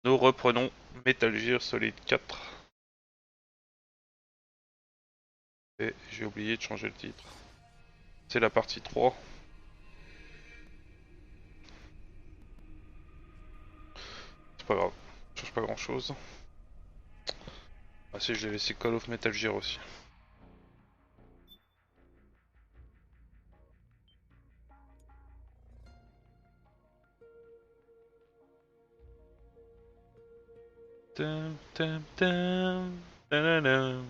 Nous reprenons Metal Gear Solid 4. Et j'ai oublié de changer le titre. C'est la partie 3. C'est pas grave, ça change pas grand chose. Ah si, je l'ai laissé Call of Metal Gear aussi. Tam, tam, tam, tananam.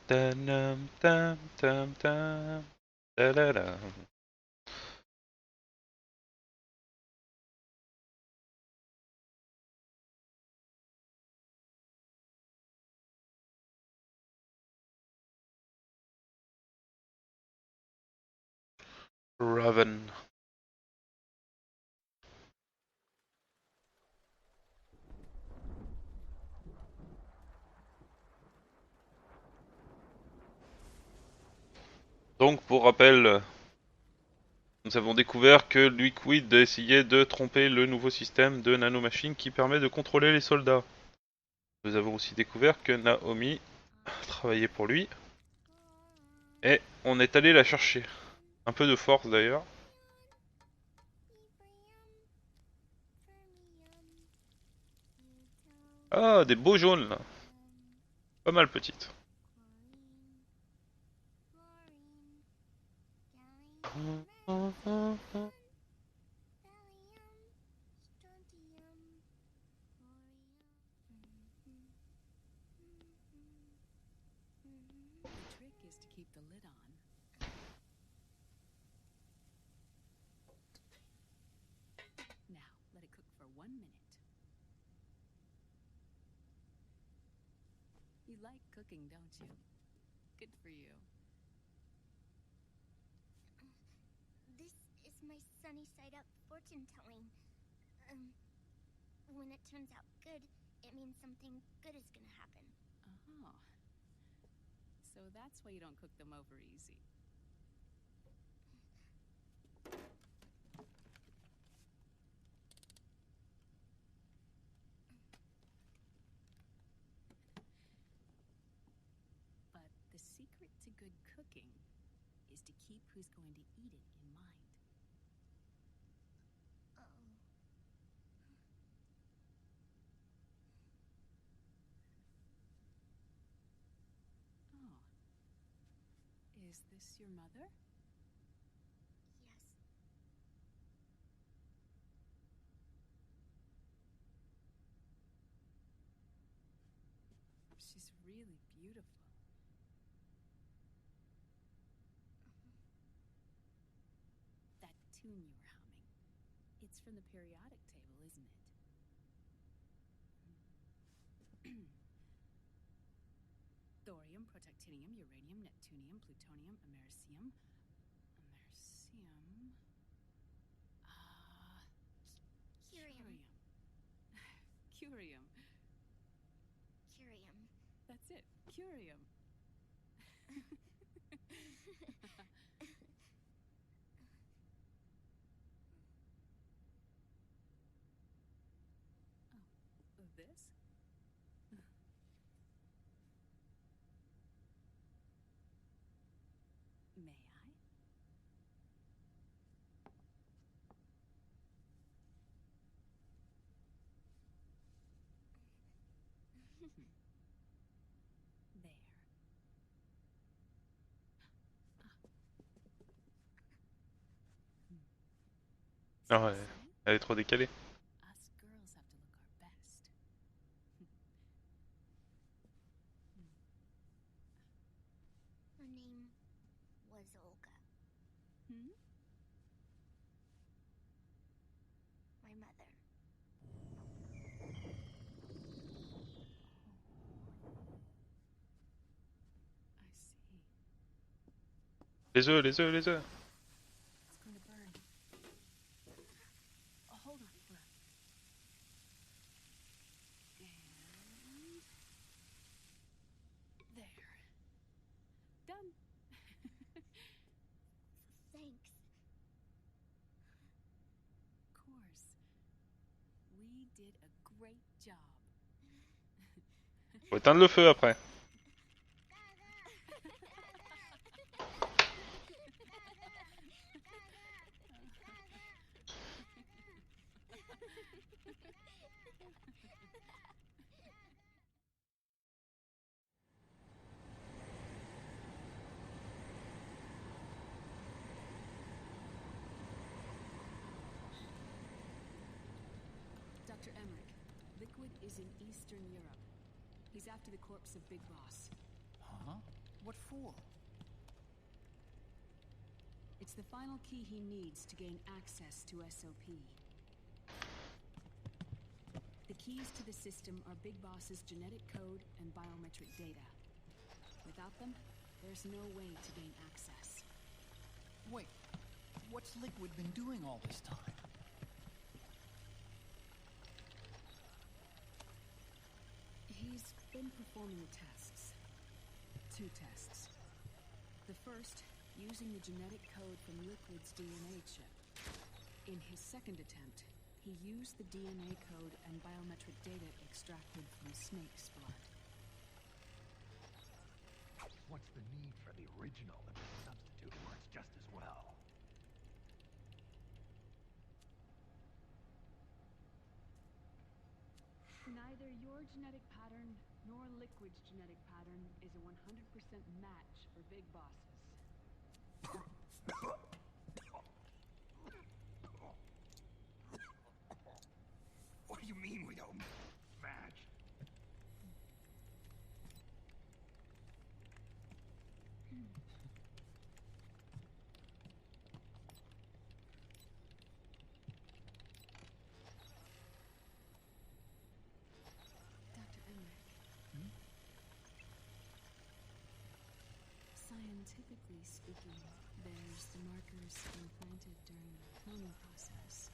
Tanam, tam, tam, tam, tadadam. Raven. Donc pour rappel, nous avons découvert que Liquid essayait de tromper le nouveau système de nanomachine qui permet de contrôler les soldats. Nous avons aussi découvert que Naomi travaillait pour lui et on est allé la chercher. Un peu de force d'ailleurs. Ah, des beaux jaunes là. Pas mal petites. You like cooking, don't you? Good for you. This is my sunny side up fortune telling. When it turns out good, it means something good is gonna happen. Oh. So that's why you don't cook them over easy. But the secret to good cooking is to keep who's going to eat it in mind. Oh. Is this your mother? Yes. She's really beautiful. That tune you were humming, it's from the periodic table, isn't it? Thorium, protactinium, uranium, neptunium, plutonium, americium. Curium. Curium. Curium. That's it. Curium. Oh, this? May I? There. Ah ouais, elle est trop décalée. Us girls have to look our best. Her name was Olga, Hmm? my mother. I see. Les œufs, les œufs, les œufs. It's going to burn. Oh, hold on. Hold on. And there. Done. Thanks. Of course. did a great job. Faut éteindre le feu après. Dr. Emmerich, Liquid is in Eastern Europe. He's after the corpse of Big Boss. Huh? What for? It's the final key he needs to gain access to SOP. The keys to the system are Big Boss's genetic code and biometric data. Without them, there's no way to gain access. Wait, what's Liquid been doing all this time? He's been performing tests. 2 tests. The first, using the genetic code from Liquid's DNA chip. In his second attempt, he used the DNA code and biometric data extracted from Snake's blood. What's the need for the original if the substitute works just as well? Neither your genetic pattern nor Liquid's genetic pattern is a 100% match for Big Bosses. What do you mean we don't match? Dr. Emmerich. Scientifically speaking, there's the markers implanted during the cloning process.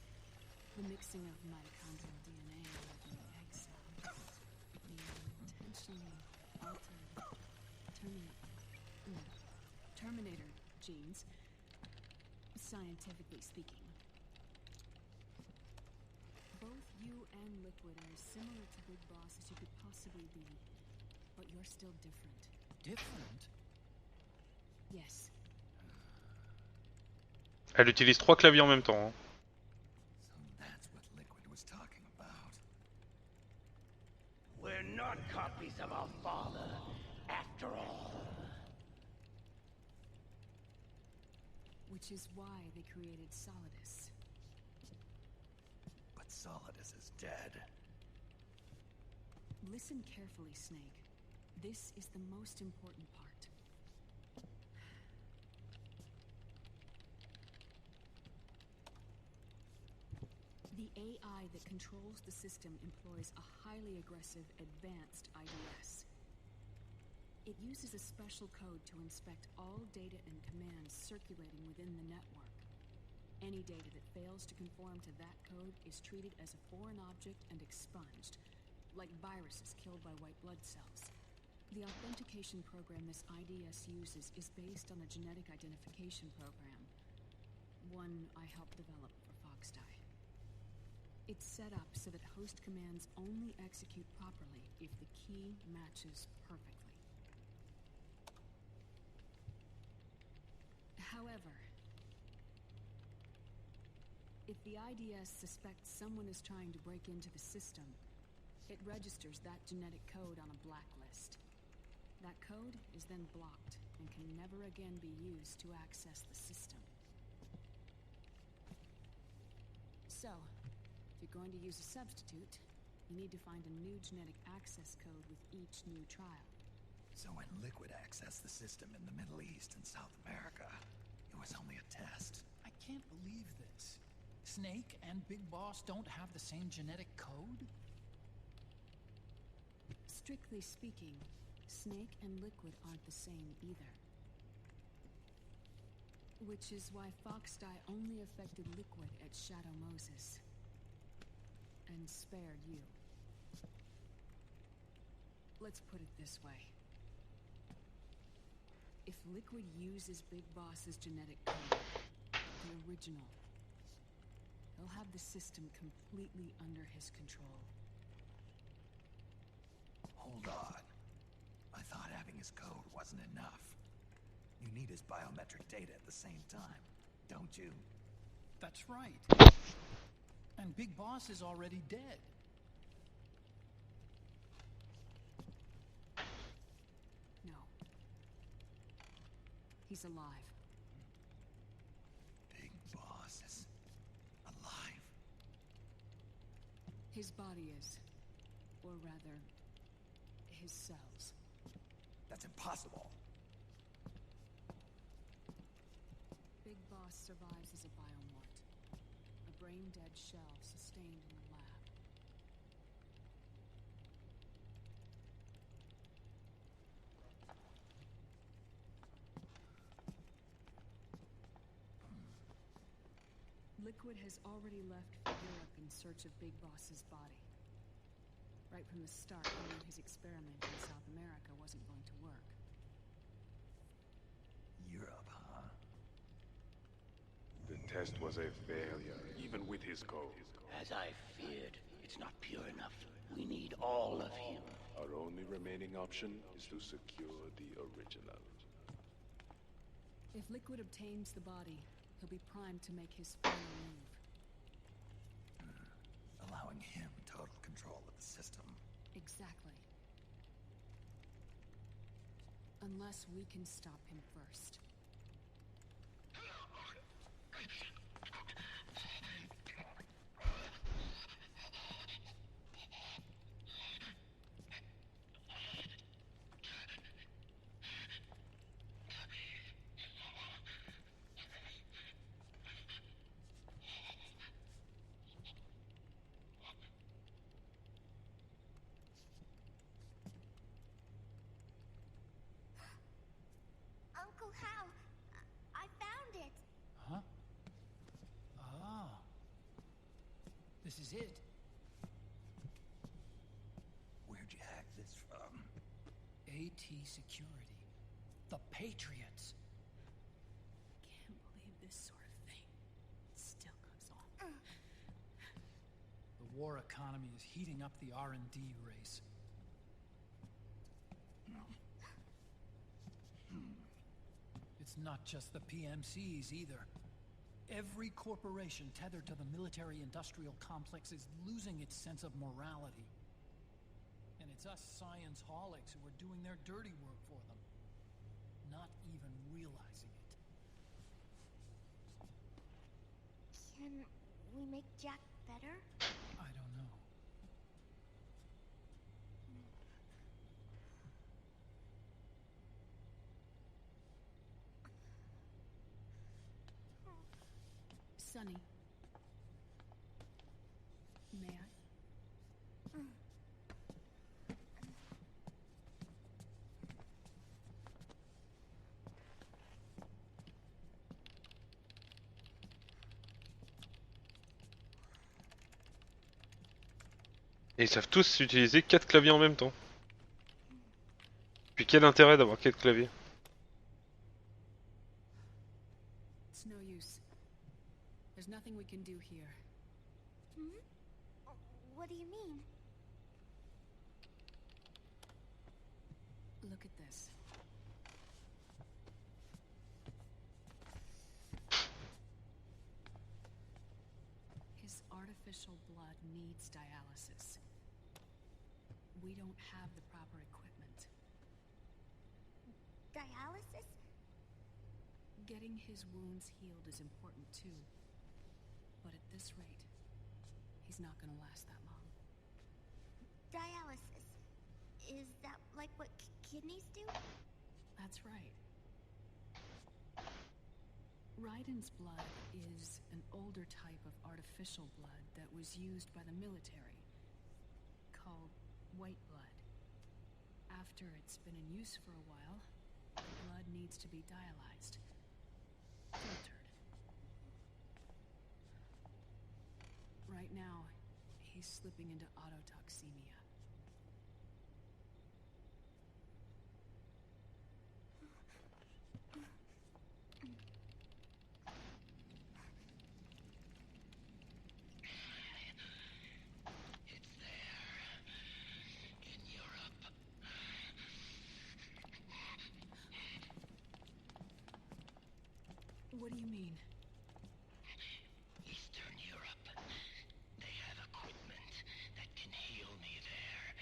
The mixing of mitochondrial DNA with the egg cell. The intentionally altered Terminator genes, scientifically speaking. Both you and Liquid are as similar to Big Boss as you could possibly be, but you're still different. Different? Yes. Elle utilise 3 claviers en même temps. Hein. So that's what Liquid was talking about. We're not copies of our father, after all. Which is why they created Solidus. But Solidus is dead. Listen carefully, Snake. This is the most important part. The AI that controls the system employs a highly aggressive, advanced IDS. It uses a special code to inspect all data and commands circulating within the network. Any data that fails to conform to that code is treated as a foreign object and expunged, like viruses killed by white blood cells. The authentication program this IDS uses is based on a genetic identification program, one I helped develop for Foxdie. It's set up so that host commands only execute properly if the key matches perfectly. However, if the IDS suspects someone is trying to break into the system, it registers that genetic code on a blacklist. That code is then blocked and can never again be used to access the system. So, if you're going to use a substitute, you need to find a new genetic access code with each new trial. So when Liquid accessed the system in the Middle East and South America, it was only a test. I can't believe this. Snake and Big Boss don't have the same genetic code? Strictly speaking, Snake and Liquid aren't the same either. Which is why Foxdie only affected Liquid at Shadow Moses. And spared you. Let's put it this way. If Liquid uses Big Boss's genetic code, the original, he'll have the system completely under his control. Hold on. I thought having his code wasn't enough. You need his biometric data at the same time, don't you? That's right. And Big Boss is already dead. No. He's alive. Big Boss is alive. His body is. Or rather, his cells. That's impossible. Big Boss survives as a biomort. A brain-dead shell sustained in the lab. Liquid has already left for Europe in search of Big Boss's body. Right from the start, he knew his experiment in South America wasn't going to work. Europe, huh? The test was a failure, even with his code. As I feared, it's not pure enough. We need all of him. Our only remaining option is to secure the original. If Liquid obtains the body, he'll be primed to make his final move. Allowing him total control of the system. Exactly. Unless we can stop him first. Uncle Hal, I found it. Huh? Ah. This is it. Where'd you hack this from? AT Security. The Patriots. Can't believe this sort of thing still goes on. The war economy is heating up the R&D race. It's not just the PMCs either. Every corporation tethered to the military-industrial complex is losing its sense of morality. And it's us science-holics who are doing their dirty work for them, not even realizing it. Can we make Jack better? I don't know. Sonny. May I? Et ils savent tous utiliser 4 claviers en même temps. Puis quel intérêt d'avoir 4 claviers? It's no use. There's nothing we can do here. Hmm? What do you mean? Look at this. His artificial blood needs dialysis. We don't have the proper equipment. Dialysis? Getting his wounds healed is important too. But at this rate, he's not gonna last that long. Dialysis. Is that like what kidneys do? That's right. Raiden's blood is an older type of artificial blood that was used by the military, called white blood. After it's been in use for a while, the blood needs to be dialyzed, filtered. Right now, he's slipping into autotoxemia. What do you mean? Eastern Europe. They have equipment that can heal me there.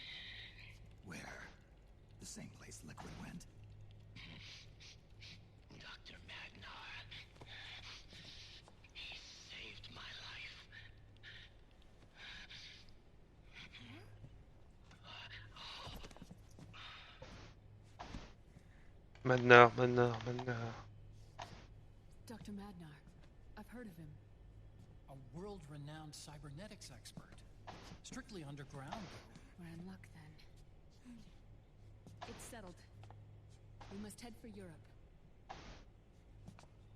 Where? The same place Liquid went? Dr. Magnar. He saved my life. Madnar. Dr. Madnar. I've heard of him. A world-renowned cybernetics expert. Strictly underground, though. We're in luck then. It's settled. We must head for Europe.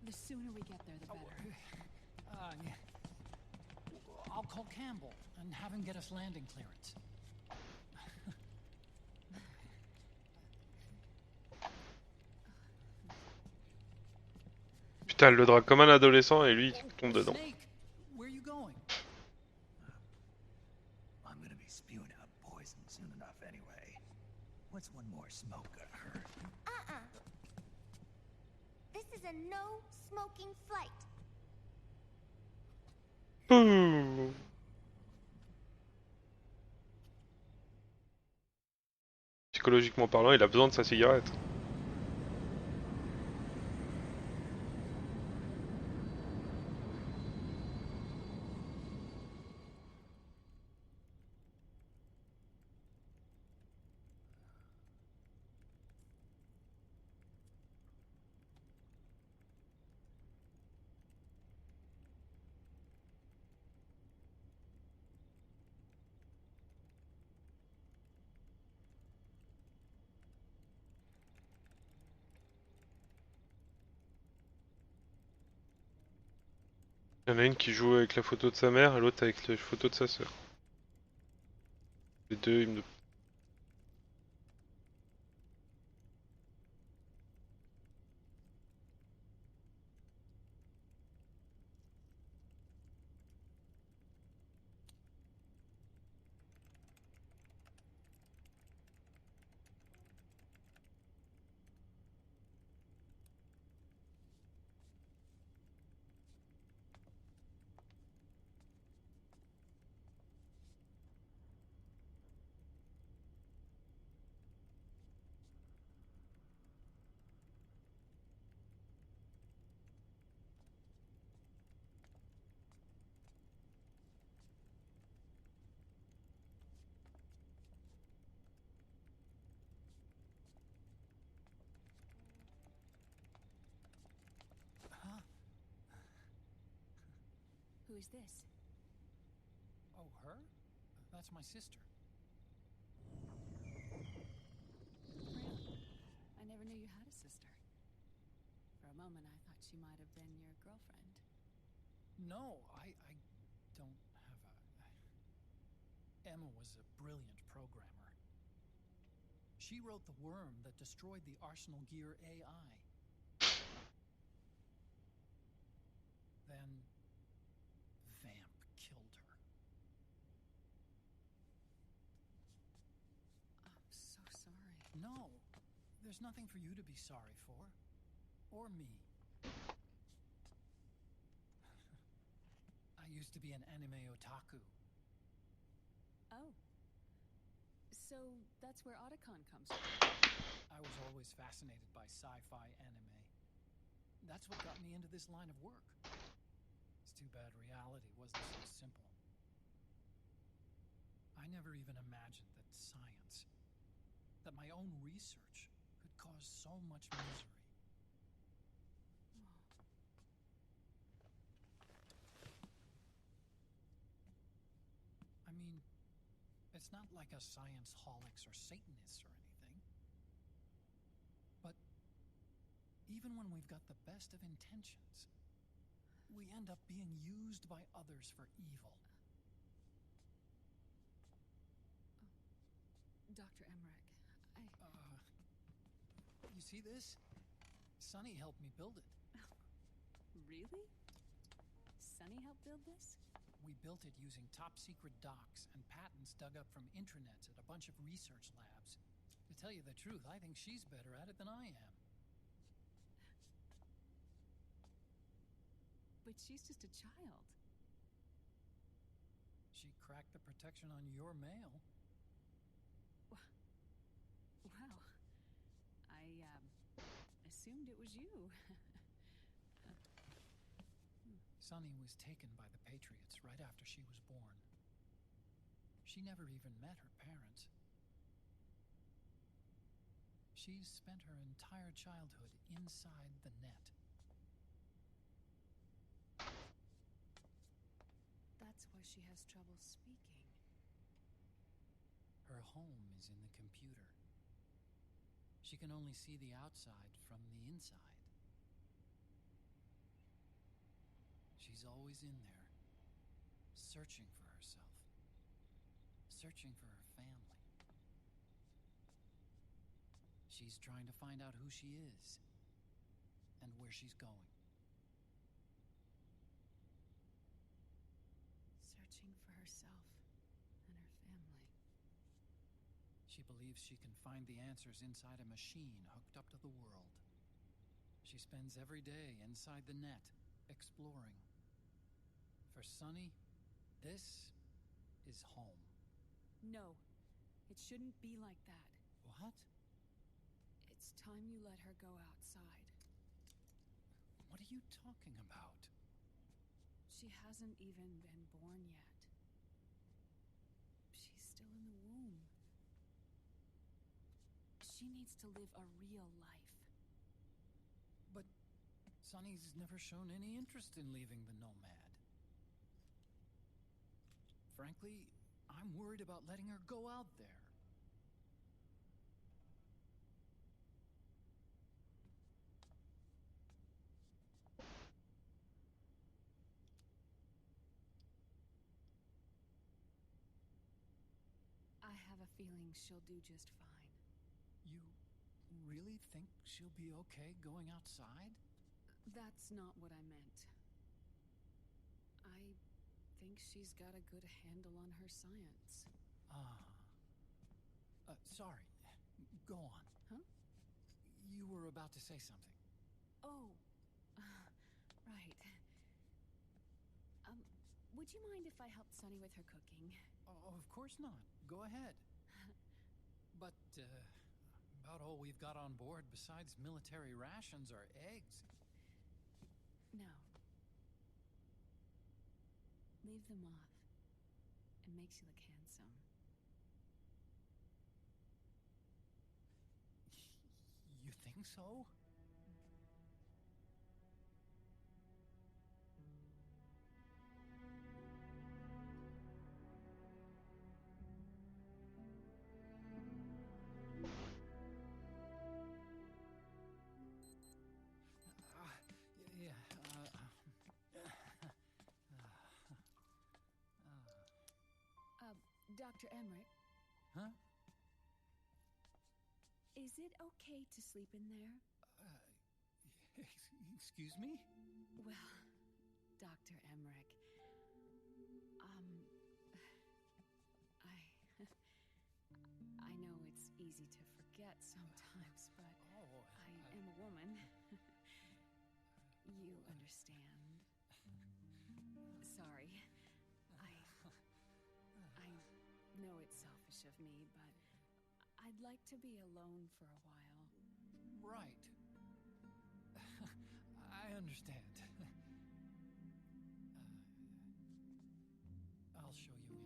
The sooner we get there, the better. Yeah. I'll call Campbell and have him get us landing clearance. Putain, elle le drague comme un adolescent et lui il tombe dedans. Snake, where are you going? I'm gonna be spewing out poison soon enough anyway. What's one more smoke gonna hurt? This is a no smoking flight. Psychologiquement parlant, il a besoin de sa cigarette. Il y en a une qui joue avec la photo de sa mère et l'autre avec la photo de sa sœur. Les deux, ils me... Who is this? Oh, her? That's my sister. Really? I never knew you had a sister. For a moment, I thought she might have been your girlfriend. No, I don't have a... Emma was a brilliant programmer. She wrote the worm that destroyed the Arsenal Gear AI. Then... Vamp killed her. I'm so sorry. No, there's nothing for you to be sorry for. Or me. I used to be an anime otaku. Oh. So that's where Otacon comes from. I was always fascinated by sci-fi anime. That's what got me into this line of work. It's too bad reality wasn't so simple. I never even imagined that science, that my own research, could cause so much misery. I mean, it's not like us science holics or Satanists or anything. But even when we've got the best of intentions, we end up being used by others for evil. Dr. Emmerich, You see this? Sonny helped me build it. Really? Sonny helped build this? We built it using top-secret docs and patents dug up from intranets at a bunch of research labs. To tell you the truth, I think she's better at it than I am. But she's just a child. She cracked the protection on your mail. Well, I assumed it was you. Sunny was taken by the Patriots right after she was born. She never even met her parents. She's spent her entire childhood inside the net. That's why she has trouble speaking. Her home is in the computer. She can only see the outside from the inside. She's always in there, searching for herself, searching for her family. She's trying to find out who she is and where she's going. Searching for herself and her family. She believes she can find the answers inside a machine hooked up to the world. She spends every day inside the net, exploring. For Sunny, this is home. No, it shouldn't be like that. What? It's time you let her go outside. What are you talking about? She hasn't even been born yet. She's still in the womb. She needs to live a real life. But Sunny's never shown any interest in leaving the Nomad. Frankly, I'm worried about letting her go out there. I have a feeling she'll do just fine. You really think she'll be okay going outside? That's not what I meant. I think she's got a good handle on her science. Sorry. Go on. Huh? You were about to say something. Oh, right. Would you mind if I helped Sunny with her cooking? Oh, of course not. Go ahead. But, about all we've got on board besides military rations are eggs. No. Leave them off. It makes you look handsome. You think so? Dr. Emmerich, Huh? is it okay to sleep in there? Excuse me? Well, Dr. Emmerich, I know it's easy to forget sometimes, but I am a woman. You understand. Sorry. I know it's selfish of me, but I'd like to be alone for a while. Right. I understand. I'll show you in.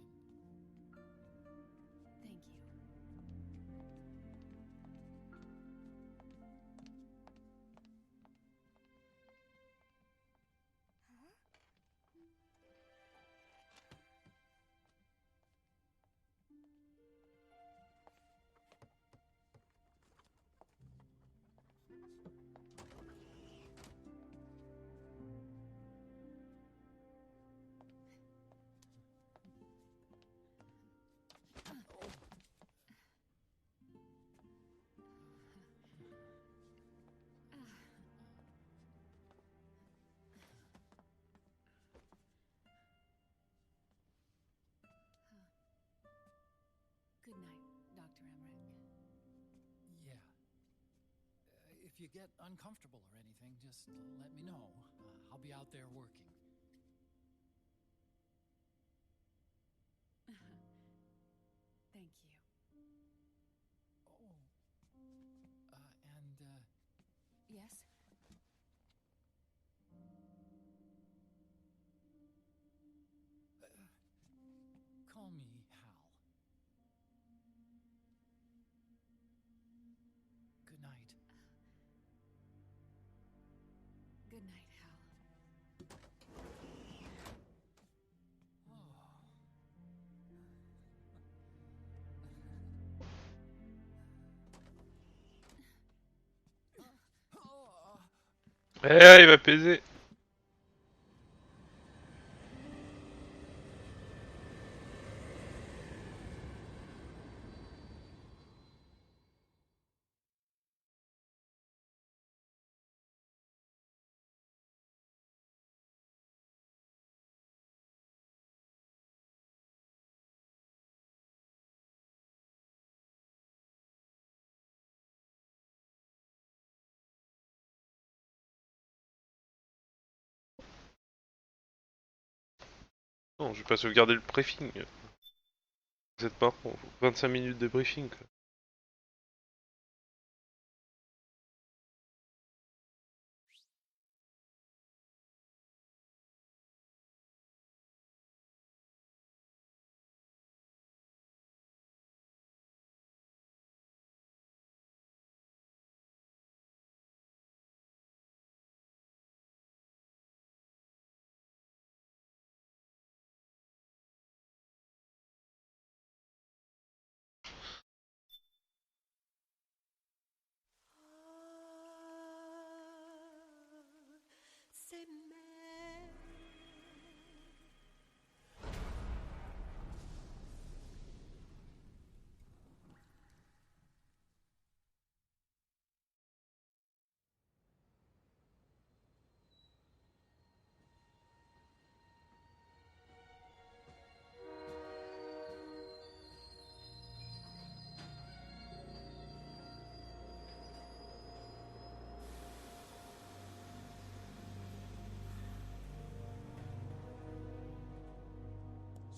Thank you. if you get uncomfortable or anything, just let me know. I'll be out there working. Thank you. Oh. And, Yes? call me Hal. Good night. Good night, Hal. Eh, il va peser. Non, je vais pas sauvegarder le briefing. Vous êtes pas pour 25 minutes de briefing, quoi.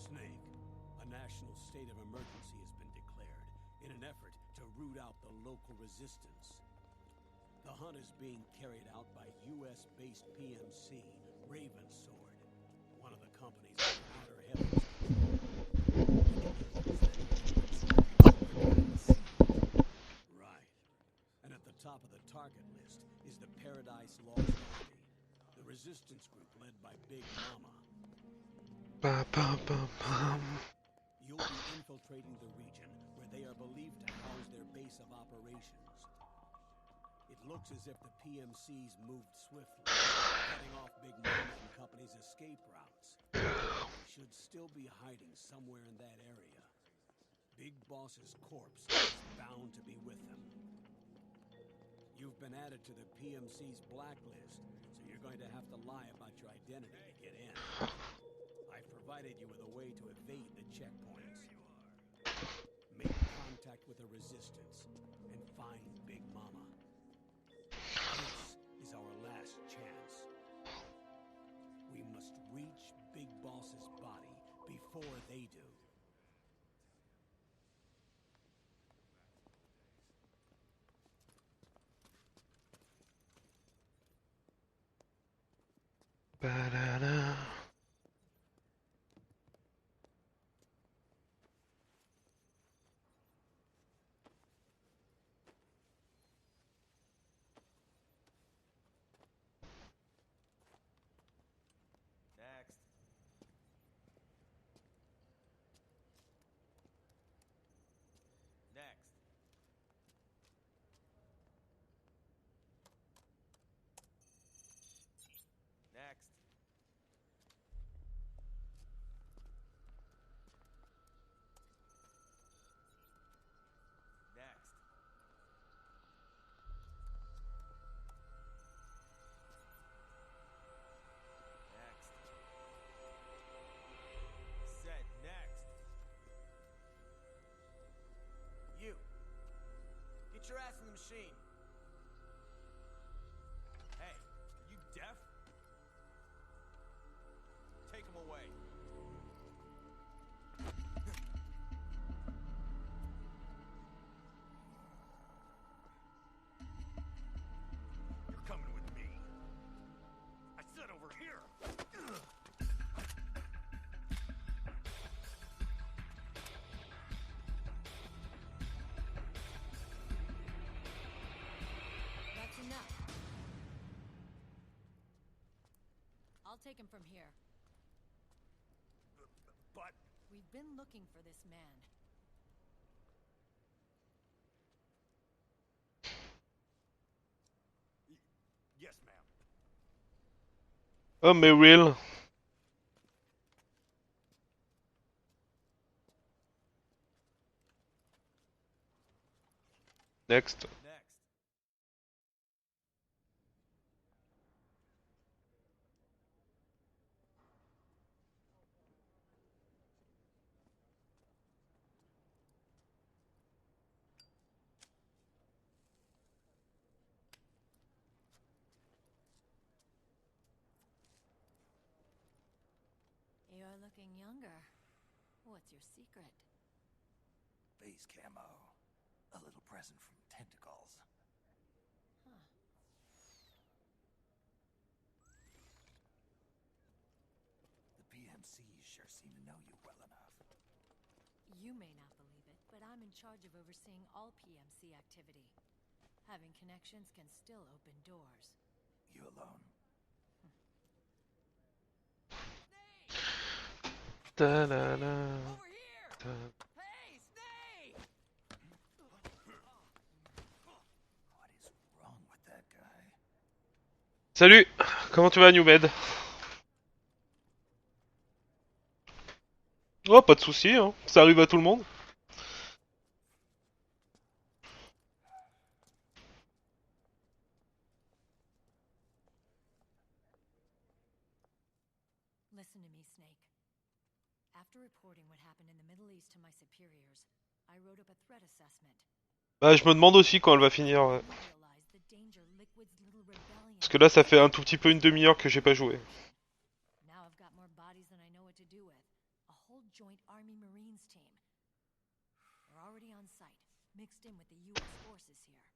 Snake, a national state of emergency has been declared in an effort to root out the local resistance. The hunt is being carried out by US-based PMC, Ravensword, one of the companies in the outer heavens. Right. And at the top of the target list is the Paradise Lost Army, the resistance group led by Big Mama. Ba, ba, ba, bam. You'll be infiltrating the region where they are believed to house their base of operations. It looks as if the PMC's moved swiftly, cutting off Big Mama and Company's escape routes. Should still be hiding somewhere in that area. Big Boss's corpse is bound to be with them. You've been added to the PMC's blacklist, so you're going to have to lie about your identity to get in. I've provided you with a way to evade the checkpoints. Make contact with the resistance and find Big Mama. This is our last chance. We must reach Big Boss's body before they do. Ba-da-da. Next. Next. Next. Next. Next. Set. Next. You. Get your ass in the machine. take him from here. But... We've been looking for this man. Yes, ma'am. Oh, mais real. Next. Next. You're looking younger. What's your secret? Base camo. A little present from tentacles. Huh. The PMCs sure seem to know you well enough. You may not believe it, but I'm in charge of overseeing all PMC activity. Having connections can still open doors. You alone? Da, da, da. Over here! Da. Hey, Snake! What is wrong with that guy? Salut. Comment tu vas, Newmed? Oh, pas de soucis, hein. Ça arrive à tout le monde. Listen to me, Snake. After reporting what happened in the Middle East to my superiors, I wrote up a threat assessment. Bah, je me demande aussi quand elle va finir. Ouais. Realized the danger Liquid's little rebellion. Parce que là, ça fait un tout petit peu une demi-heure que j'ai pas joué. Now I've got more bodies than I know what to do with. A whole joint Army Marines team. They're already on site, mixed in with the U.S. forces here.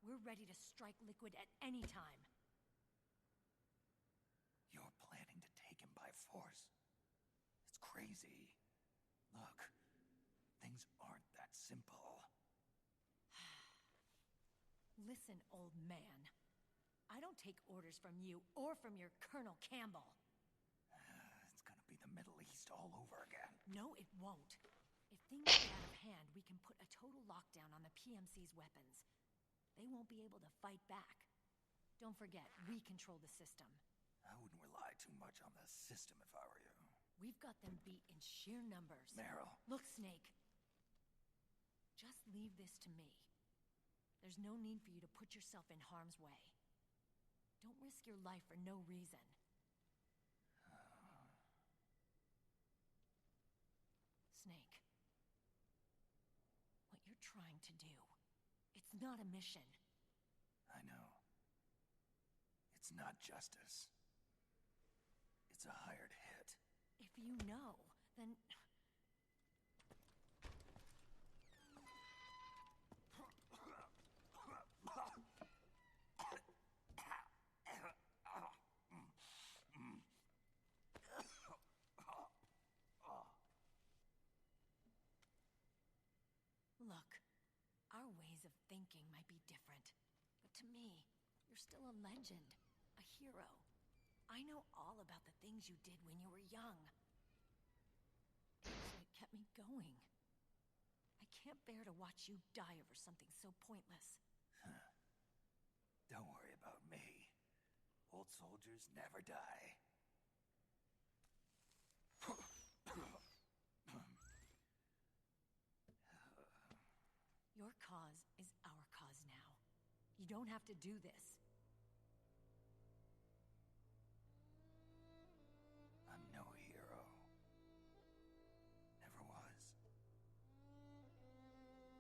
We're ready to strike Liquid at any time. You're planning to take him by force? It's crazy. Look, things aren't that simple. Listen, old man. I don't take orders from you or from your Colonel Campbell. It's gonna be the Middle East all over again. No, it won't. If things get out of hand, we can put a total lockdown on the PMC's weapons. They won't be able to fight back. Don't forget, we control the system. I wouldn't rely too much on the system if I were you. We've got them beat in sheer numbers. Meryl. Look, Snake. Just leave this to me. There's no need for you to put yourself in harm's way. Don't risk your life for no reason. Snake. What you're trying to do, it's not a mission. I know. It's not justice. It's a hired hit. If you know, then... Look, our ways of thinking might be different, but to me, you're still a legend, a hero. I know all about the things you did when you were young. It kept me going. I can't bear to watch you die over something so pointless. Don't worry about me. Old soldiers never die. Your cause is our cause now. You don't have to do this. I'm no hero. Never was.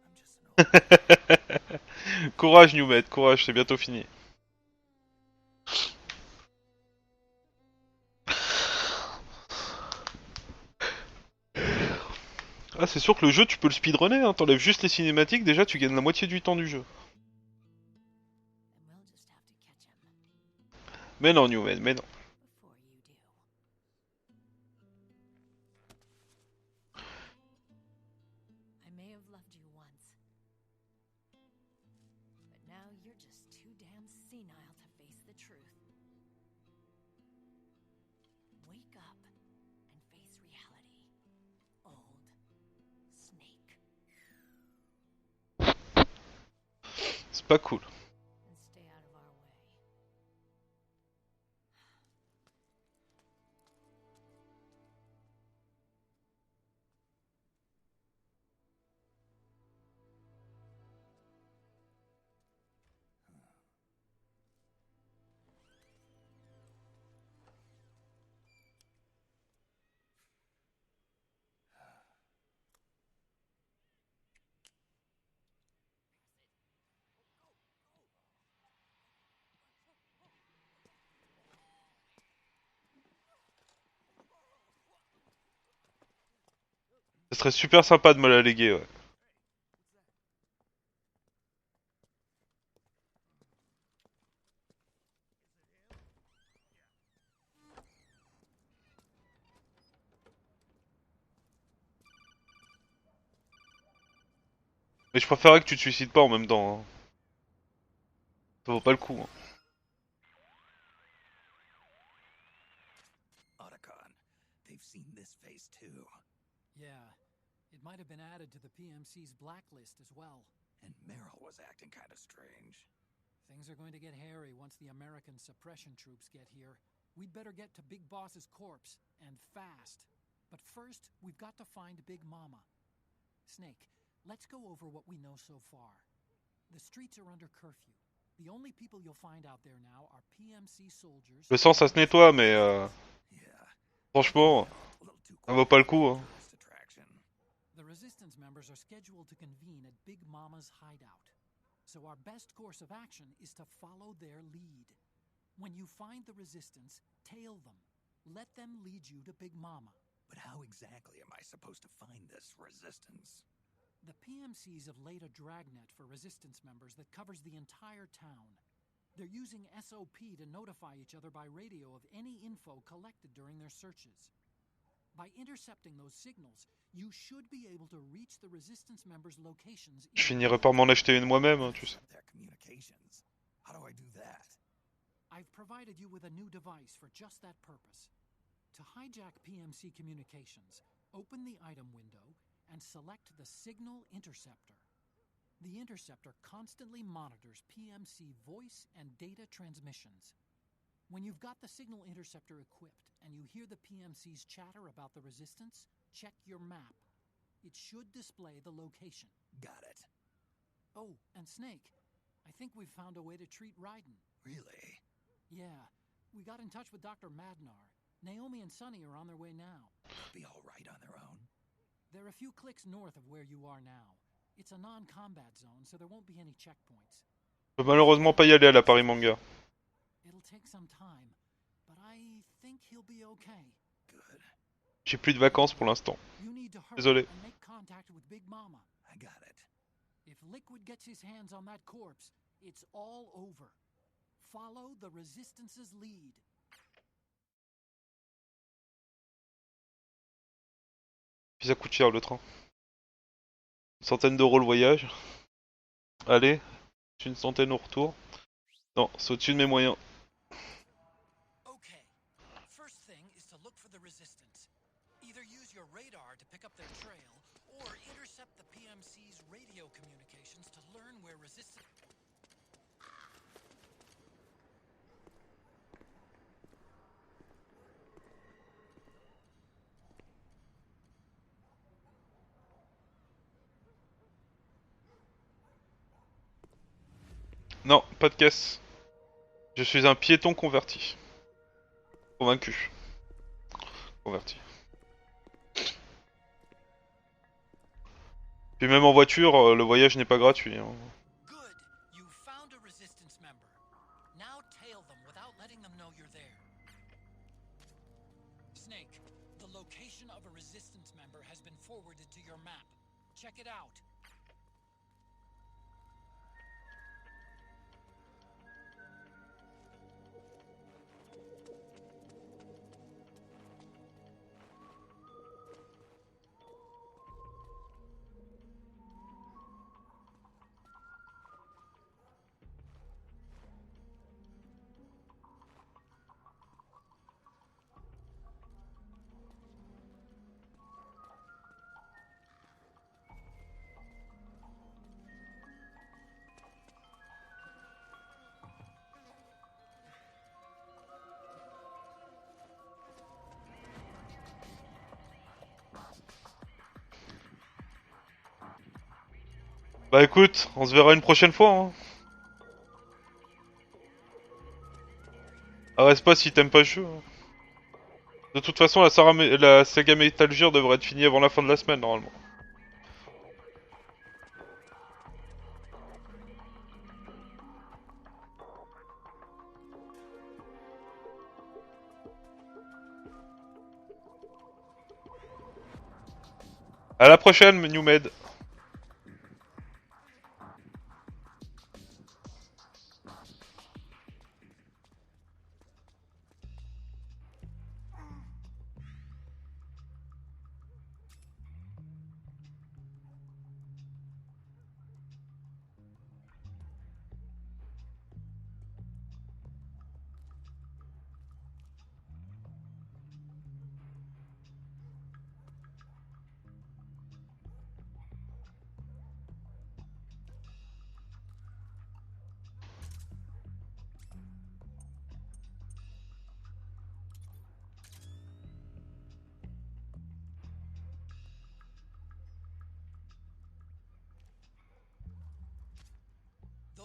I'm just an old... Courage, Newmed, courage, c'est bientôt fini. Ah, c'est sûr que le jeu, tu peux le speedrunner, hein. T'enlèves juste les cinématiques, déjà tu gagnes la moitié du temps du jeu. And we'll just have to catch him Mais non, Newmed, mais non. before you do. I may have loved you once, but now you're just too damn senile to face the truth. Wake up and face reality. Old Snake. C'est pas cool. And stay out of our way. Ce serait super sympa de me la léguer, ouais. Mais je préférerais que tu te suicides pas en même temps. Hein. Ça vaut pas le coup. Hein. Otacon, they've seen this face too. Yeah, it might have been added to the PMC's blacklist as well. And Meryl was acting kind of strange. Things are going to get hairy once the American suppression troops get here. We'd better get to Big Boss's corpse, and fast. But first, we've got to find Big Mama. Snake, let's go over what we know so far. The streets are under curfew. The only people you'll find out there now are PMC soldiers. Le sang ça se nettoie, mais Yeah, franchement, a little too ça vaut pas le coup. Hein. tourist attraction. The Resistance members are scheduled to convene at Big Mama's hideout. So our best course of action is to follow their lead. When you find the Resistance, tail them. Let them lead you to Big Mama. But how exactly am I supposed to find this resistance? The PMCs have laid a dragnet for Resistance members that covers the entire town. They're using SOP to notify each other by radio of any info collected during their searches. By intercepting those signals, you should be able to reach the Resistance members' locations. Je finirai par m'en acheter une moi-même, hein, tu sais. Their communications. How do I do that? I've provided you with a new device for just that purpose. To hijack PMC communications, open the item window and select the Signal Interceptor. The interceptor constantly monitors PMC voice and data transmissions. When you've got the Signal Interceptor equipped and you hear the PMC's chatter about the Resistance, check your map. It should display the location. Got it. Oh, and Snake, I think we've found a way to treat Raiden. Really? Yeah, we got in touch with Dr. Madnar. Naomi and Sunny are on their way now. They'll be all right on their own. They're a few clicks north of where you are now. It's a non-combat zone, so there won't be any checkpoints. Je peux malheureusement pas y aller à la Paris Manga. It'll take some time, but I think he'll be okay. Good. J'ai plus de vacances pour l'instant. You need to hurry Désolé. and make contact with Big Mama. I got it. If Liquid gets his hands on that corpse, it's all over. Follow the Resistance's lead. Puis ça coûte cher le train. Une centaine d'euros le voyage. Allez, c'est une centaine au retour. Non, c'est au-dessus de mes moyens. Okay. First thing is to look for the Resistance. Either use your radar to pick up their trail, or intercept the PMC's radio communications to learn where Resistance... Non, pas de caisse. Je suis un piéton converti. Convaincu. Converti. Puis même en voiture, le voyage n'est pas gratuit. Hein. Good. You found a Resistance member. Now tail them without letting them know you're there. Snake, the location of a Resistance member has been forwarded to your map. Check it out. Bah écoute, on se verra une prochaine fois. Hein. Reste pas si t'aimes pas le jeu. Hein. De toute façon, la saga Metal Gear devrait être finie avant la fin de la semaine normalement. À la prochaine, New Med.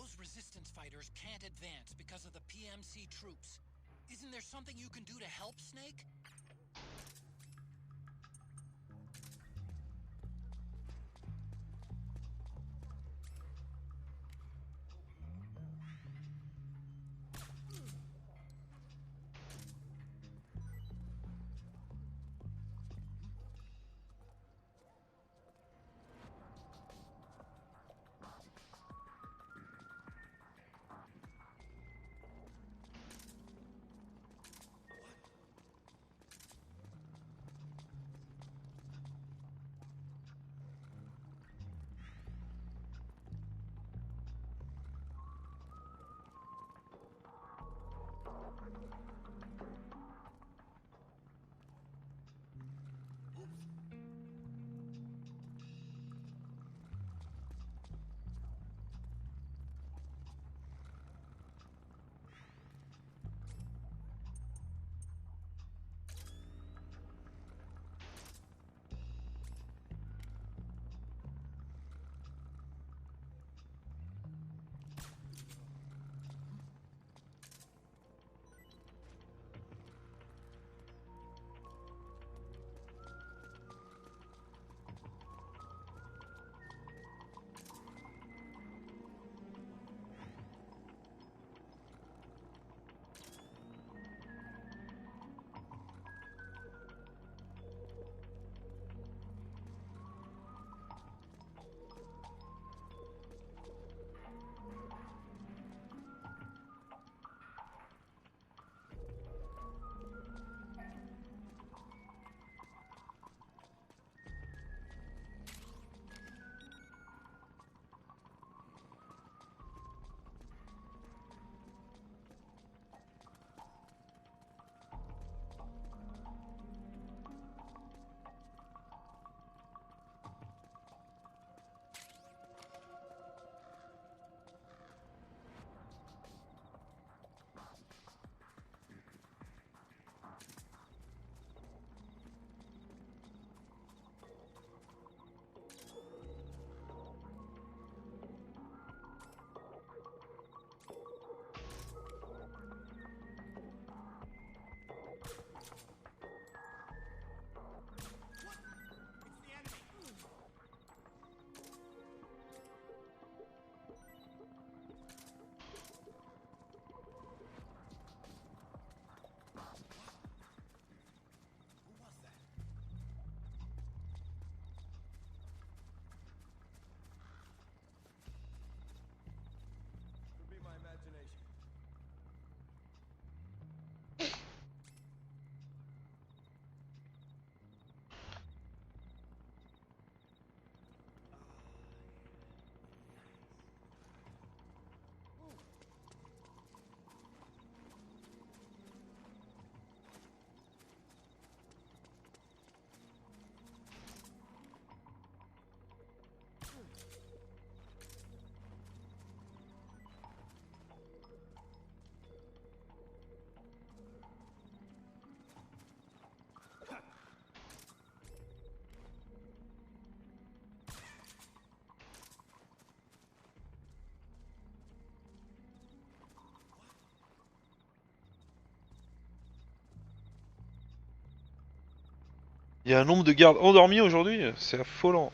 Those resistance fighters can't advance because of the PMC troops. Isn't there something you can do to help, Snake? Il y a un nombre de gardes endormis aujourd'hui, c'est affolant.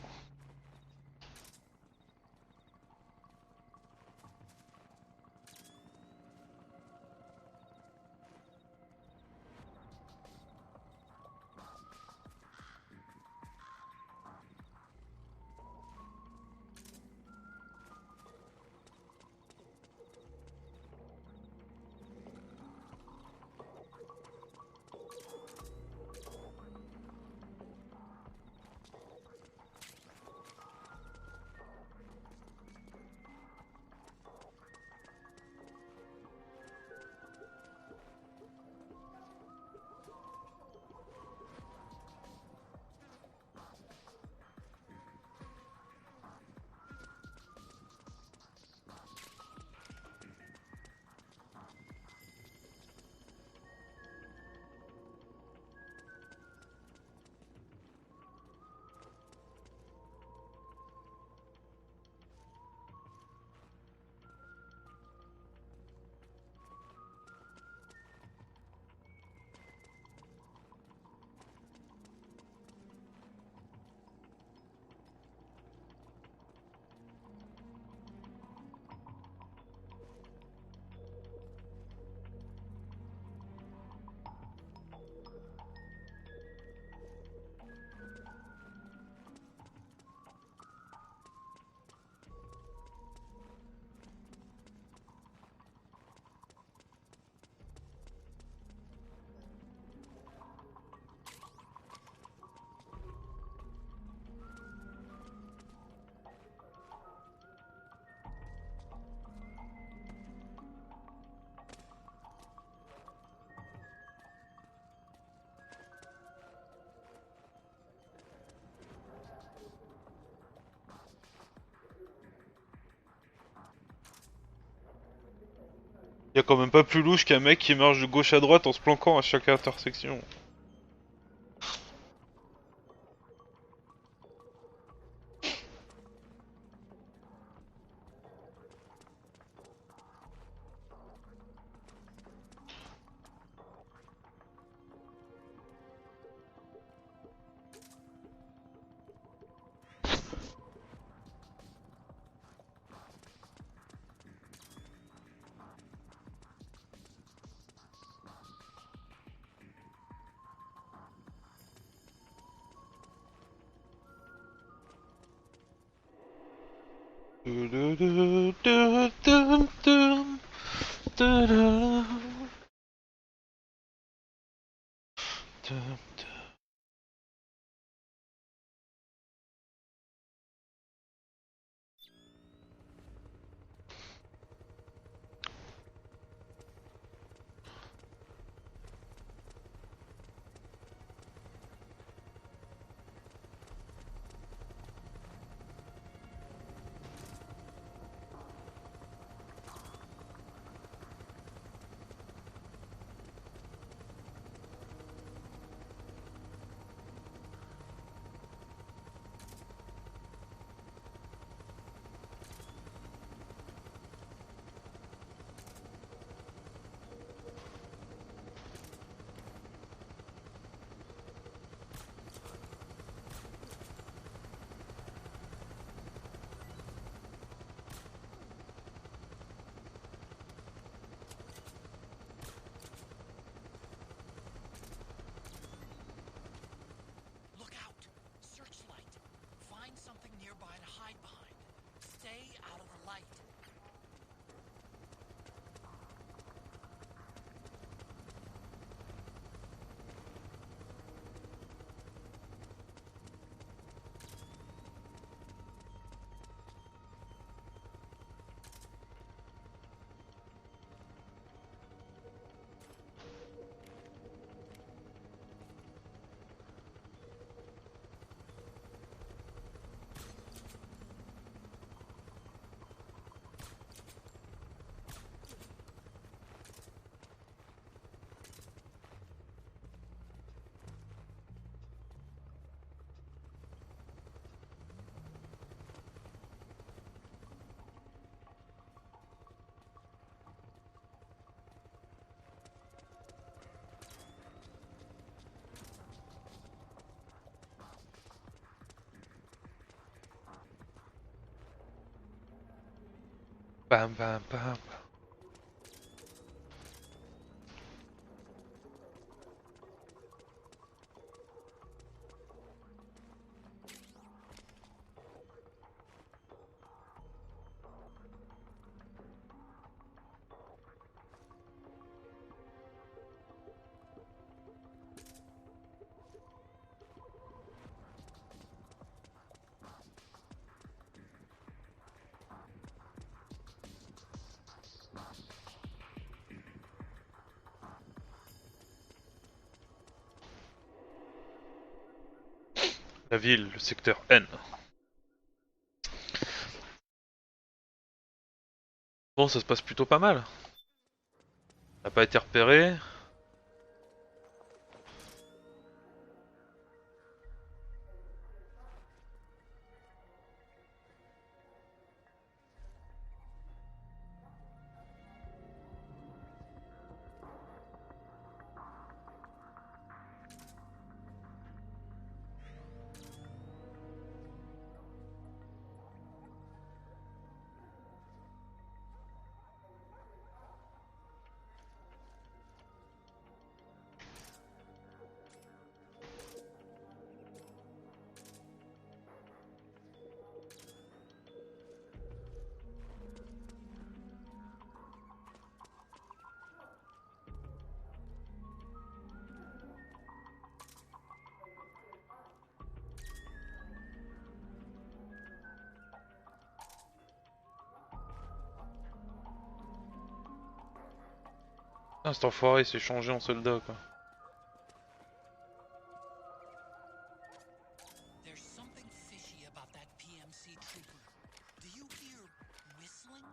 Y a quand même pas plus louche qu'un mec qui marche de gauche à droite en se planquant à chaque intersection. Look out! Searchlight! Find something nearby to hide behind. Stay out of the light. Bam bam bam. La ville, le secteur N. Bon, ça se passe plutôt pas mal. Ça n'a pas été repéré. Ah, cet enfoiré s'est changé en soldat quoi. There's something fishy about that PMC trooper. Do you hear whistling?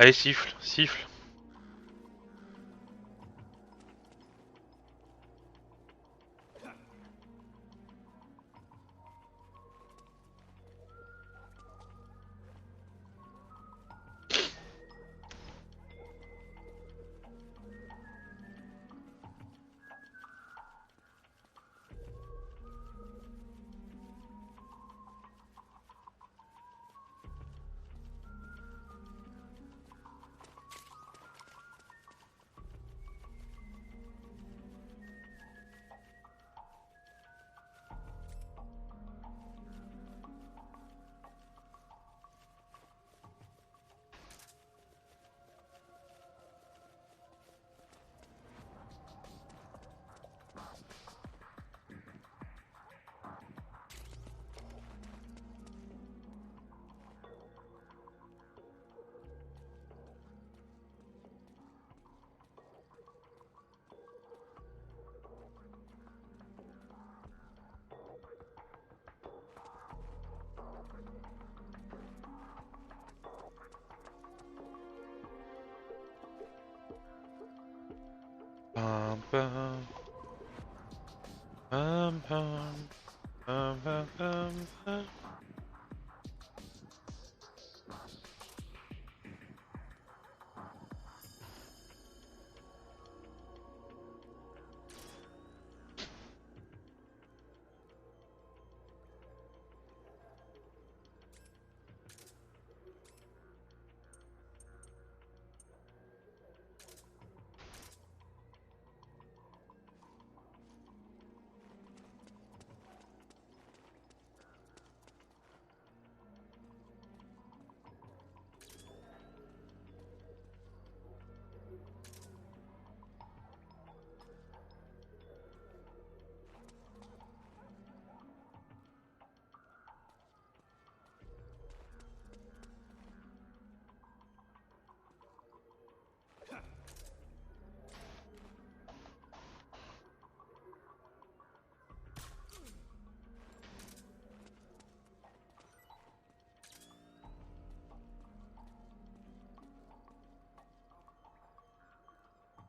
Allez, siffle, siffle. Bum, bum, bum, bum, bum, bum, bum.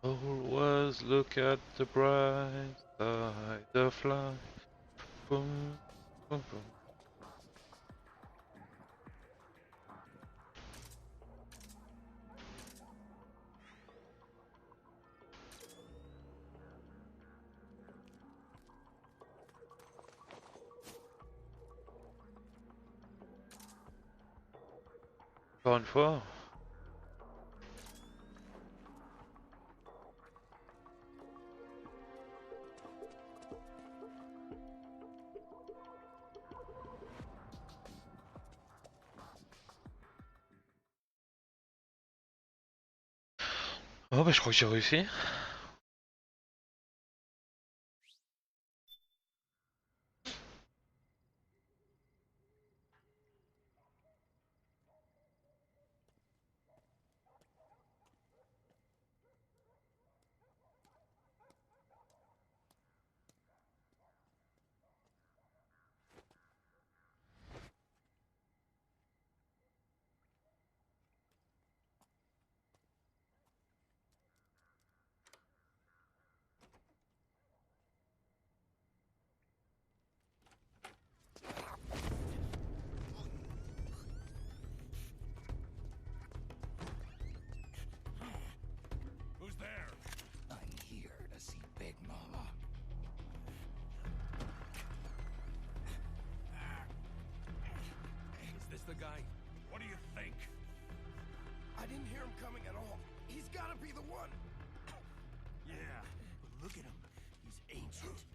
Always look at the bright side of life. Boom, boom, boom. Encore une fois. Oh bah je crois que j'ai réussi. Who's there? I'm here to see Big Mama. Is this the guy? What do you think? I didn't hear him coming at all. He's gotta be the one. Yeah, but look at him. He's ancient.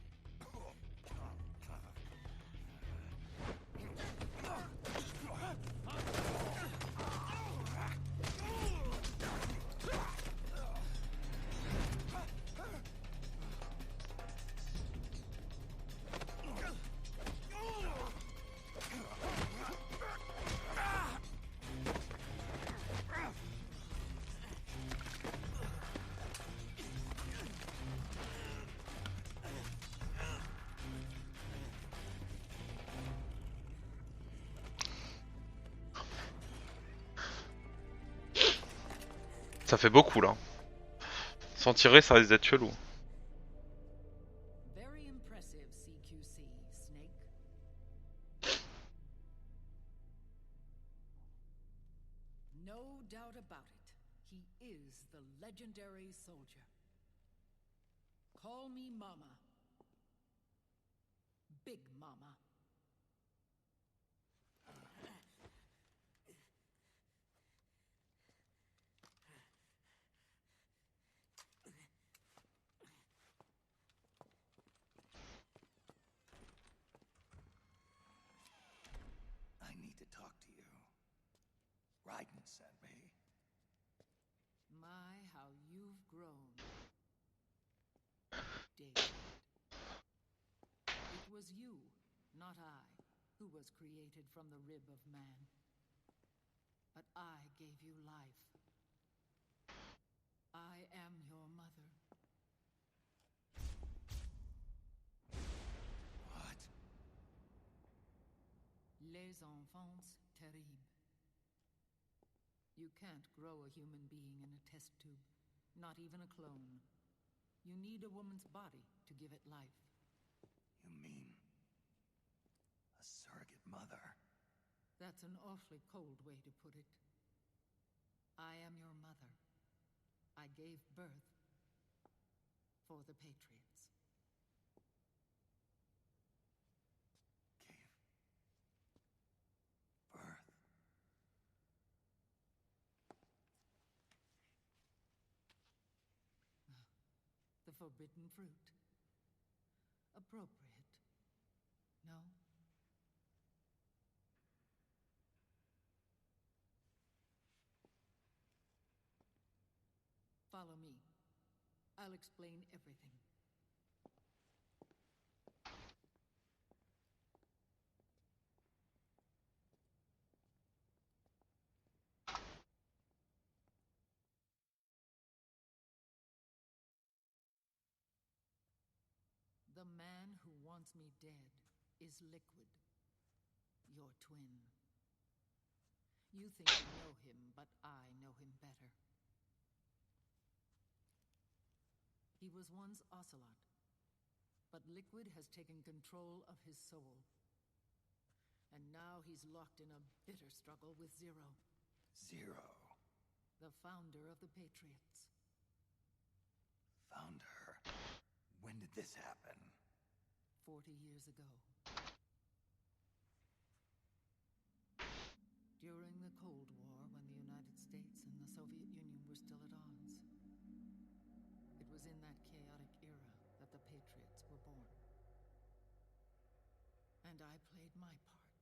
Ça fait beaucoup là. Sans tirer, ça risque d'être chelou. Very impressive, CQC, Snake. No doubt about it. He is the legendary soldier. Call me Mama. Big Mama. I need to talk to you. Raiden sent me. My, how you've grown. David. It was you, not I, who was created from the rib of man. But I gave you life. I am your mother. What? Les enfants terribles. You can't grow a human being in a test tube, not even a clone. You need a woman's body to give it life. You mean... a surrogate mother? That's an awfully cold way to put it. I am your mother. I gave birth for the Patriots. Gave birth? The forbidden fruit. Appropriate. No? Follow me. I'll explain everything. The man who wants me dead is Liquid, your twin. You think you know him, but I know him better. He was once Ocelot, but Liquid has taken control of his soul. And now he's locked in a bitter struggle with Zero. Zero? The founder of the Patriots. Founder? When did this happen? 40 years ago. During the Cold War, when the United States and the Soviet Union were still at odds. It was in that chaotic era that the Patriots were born. And I played my part.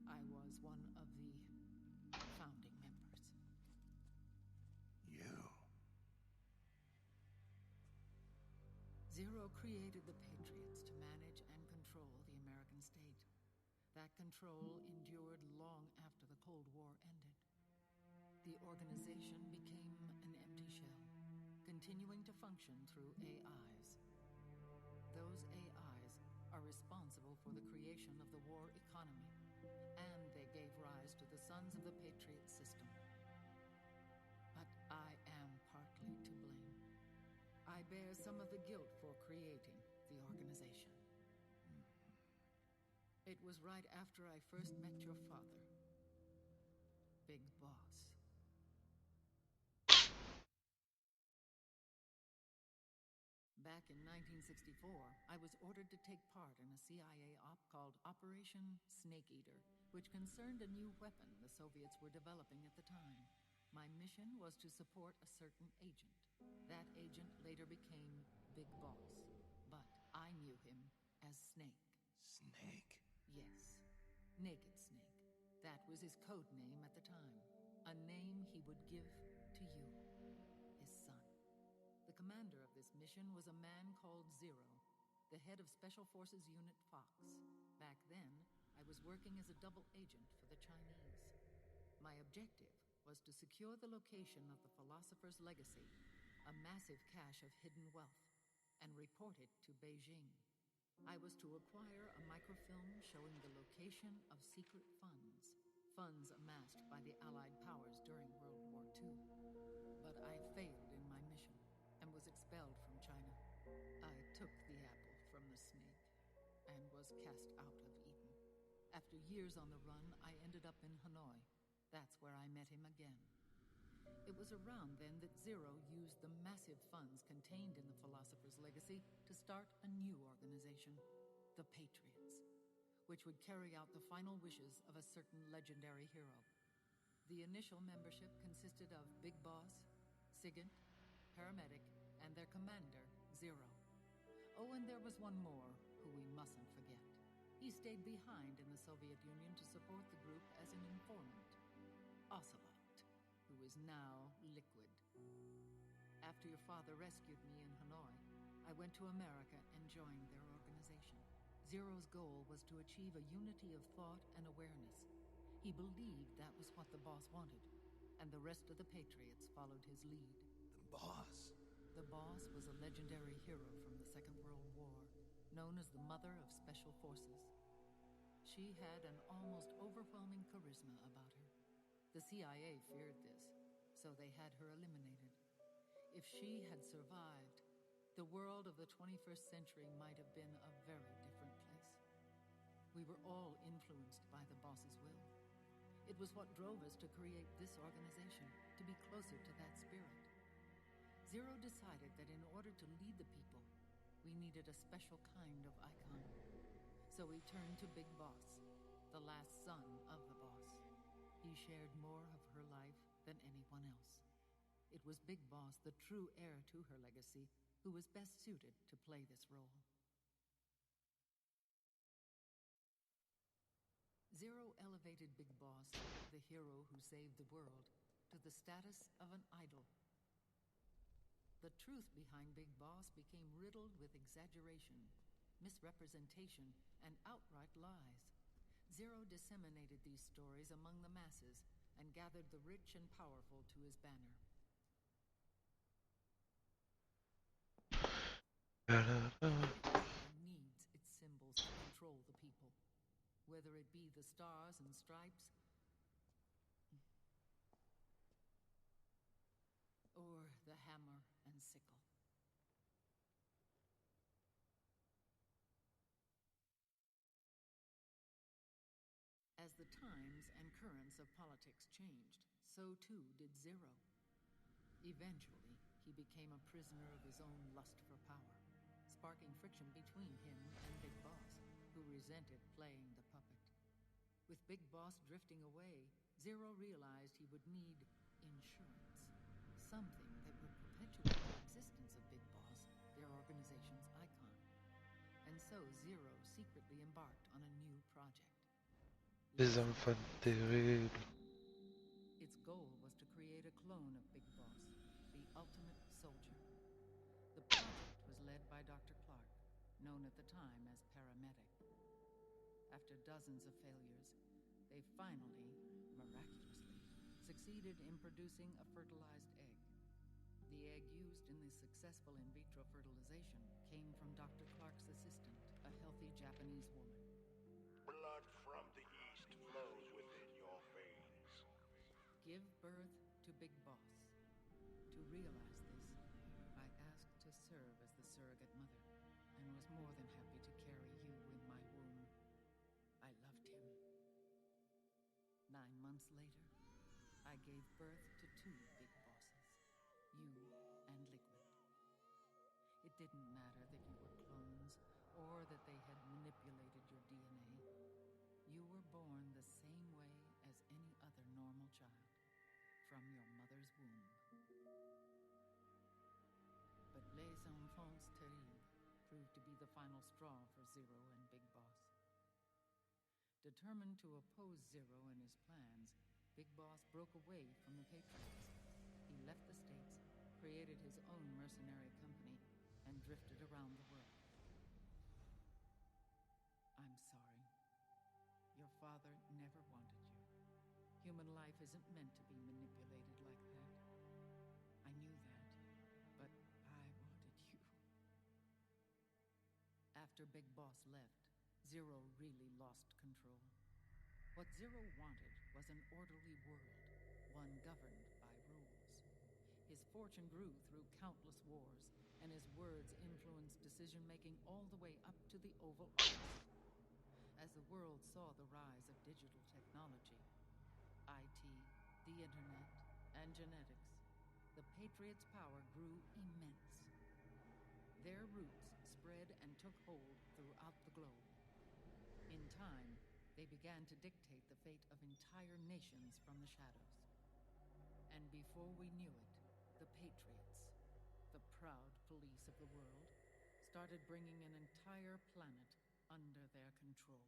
I was one of the founding members. You? Zero created the Patriots to manage and control the American state. That control endured long after the Cold War ended. The organization became an empty shell, continuing to function through AIs. Those AIs are responsible for the creation of the war economy, and they gave rise to the Sons of the Patriot system. But I am partly to blame. I bear some of the guilt for creating the organization. It was right after I first met your father, Big Boss. Back in 1964, I was ordered to take part in a CIA op called Operation Snake Eater, which concerned a new weapon the Soviets were developing at the time. My mission was to support a certain agent. That agent later became Big Boss, but I knew him as Snake. Snake? Yes, Naked Snake. That was his code name at the time. A name he would give to you, his son. The commander of this mission was a man called Zero, the head of Special Forces Unit Fox. Back then, I was working as a double agent for the Chinese. My objective was to secure the location of the Philosopher's Legacy, a massive cache of hidden wealth, and report it to Beijing. I was to acquire a microfilm showing the location of secret funds amassed by the Allied powers during World War II. But I failed in my mission and was expelled from China. I took the apple from the snake and was cast out of Eden. After years on the run, I ended up in Hanoi. That's where I met him again. It was around then that Zero used the massive funds contained in the Philosopher's Legacy to start a new organization, the Patriots, which would carry out the final wishes of a certain legendary hero. The initial membership consisted of Big Boss, Sigint, Paramedic, and their commander, Zero. Oh, and there was one more who we mustn't forget. He stayed behind in the Soviet Union to support the group as an informant, Ocelot, who is now Liquid. After your father rescued me in Hanoi, I went to America and joined their organization. Zero's goal was to achieve a unity of thought and awareness. He believed that was what the boss wanted, and the rest of the Patriots followed his lead. The boss? The boss was a legendary hero from the Second World War, known as the Mother of Special Forces. She had an almost overwhelming charisma about her. The CIA feared this, so they had her eliminated. If she had survived, the world of the 21st century might have been a very different place. We were all influenced by the boss's will. It was what drove us to create this organization, to be closer to that spirit. Zero decided that in order to lead the people, we needed a special kind of icon. So we turned to Big Boss, the last son of the boss. He shared more of her life than anyone else. It was Big Boss, the true heir to her legacy, who was best suited to play this role. Zero elevated Big Boss, the hero who saved the world, to the status of an idol. The truth behind Big Boss became riddled with exaggeration, misrepresentation, and outright lies. Zero disseminated these stories among the masses and gathered the rich and powerful to his banner. Needs its symbols to control the people, whether it be the stars and stripes or the hammer and sickle. As the times and currents of politics changed, so too did Zero. Eventually, he became a prisoner of his own lust for power, sparking friction between him and Big Boss, who resented playing the puppet. With Big Boss drifting away, Zero realized he would need insurance, something that would perpetuate the existence of Big Boss, their organization's icon. And so Zero secretly embarked on a new project. Les enfants terribles. Its goal was to create a clone of Big Boss, the ultimate soldier. The project was led by Dr. Clark, known at the time as Paramedic. After dozens of failures, they finally, miraculously, succeeded in producing a fertilized egg. The egg used in the successful in vitro fertilization came from Dr. Clark's assistant, a healthy Japanese woman. Blood from the east flows within your veins. Give birth to Big Boss. To realize this, I asked to serve as the surrogate mother, and was more than happy to carry you in my womb. I loved him. 9 months later, I gave birth to 2 Big Bosses, you and Liquid. It didn't matter that you were clones, or that they had manipulated your DNA. You were born the same way as any other normal child, from your mother's womb. But les enfants terribles proved to be the final straw for Zero and Big Boss. Determined to oppose Zero and his plans, Big Boss broke away from the Patriots. He left the States, created his own mercenary company, and drifted around the world. I'm sorry. Your father never wanted you. Human life isn't meant to be manipulated like that. I knew that, but I wanted you. After Big Boss left, Zero really lost control. What Zero wanted was an orderly world, one governed by rules. His fortune grew through countless wars, and his words influenced decision-making all the way up to the Oval Office. As the world saw the rise of digital technology, IT, the internet, and genetics, the Patriots' power grew immense. Their roots spread and took hold throughout the globe. In time, they began to dictate the fate of entire nations from the shadows. And before we knew it, the Patriots, the proud police of the world, started bringing an entire planet under their control.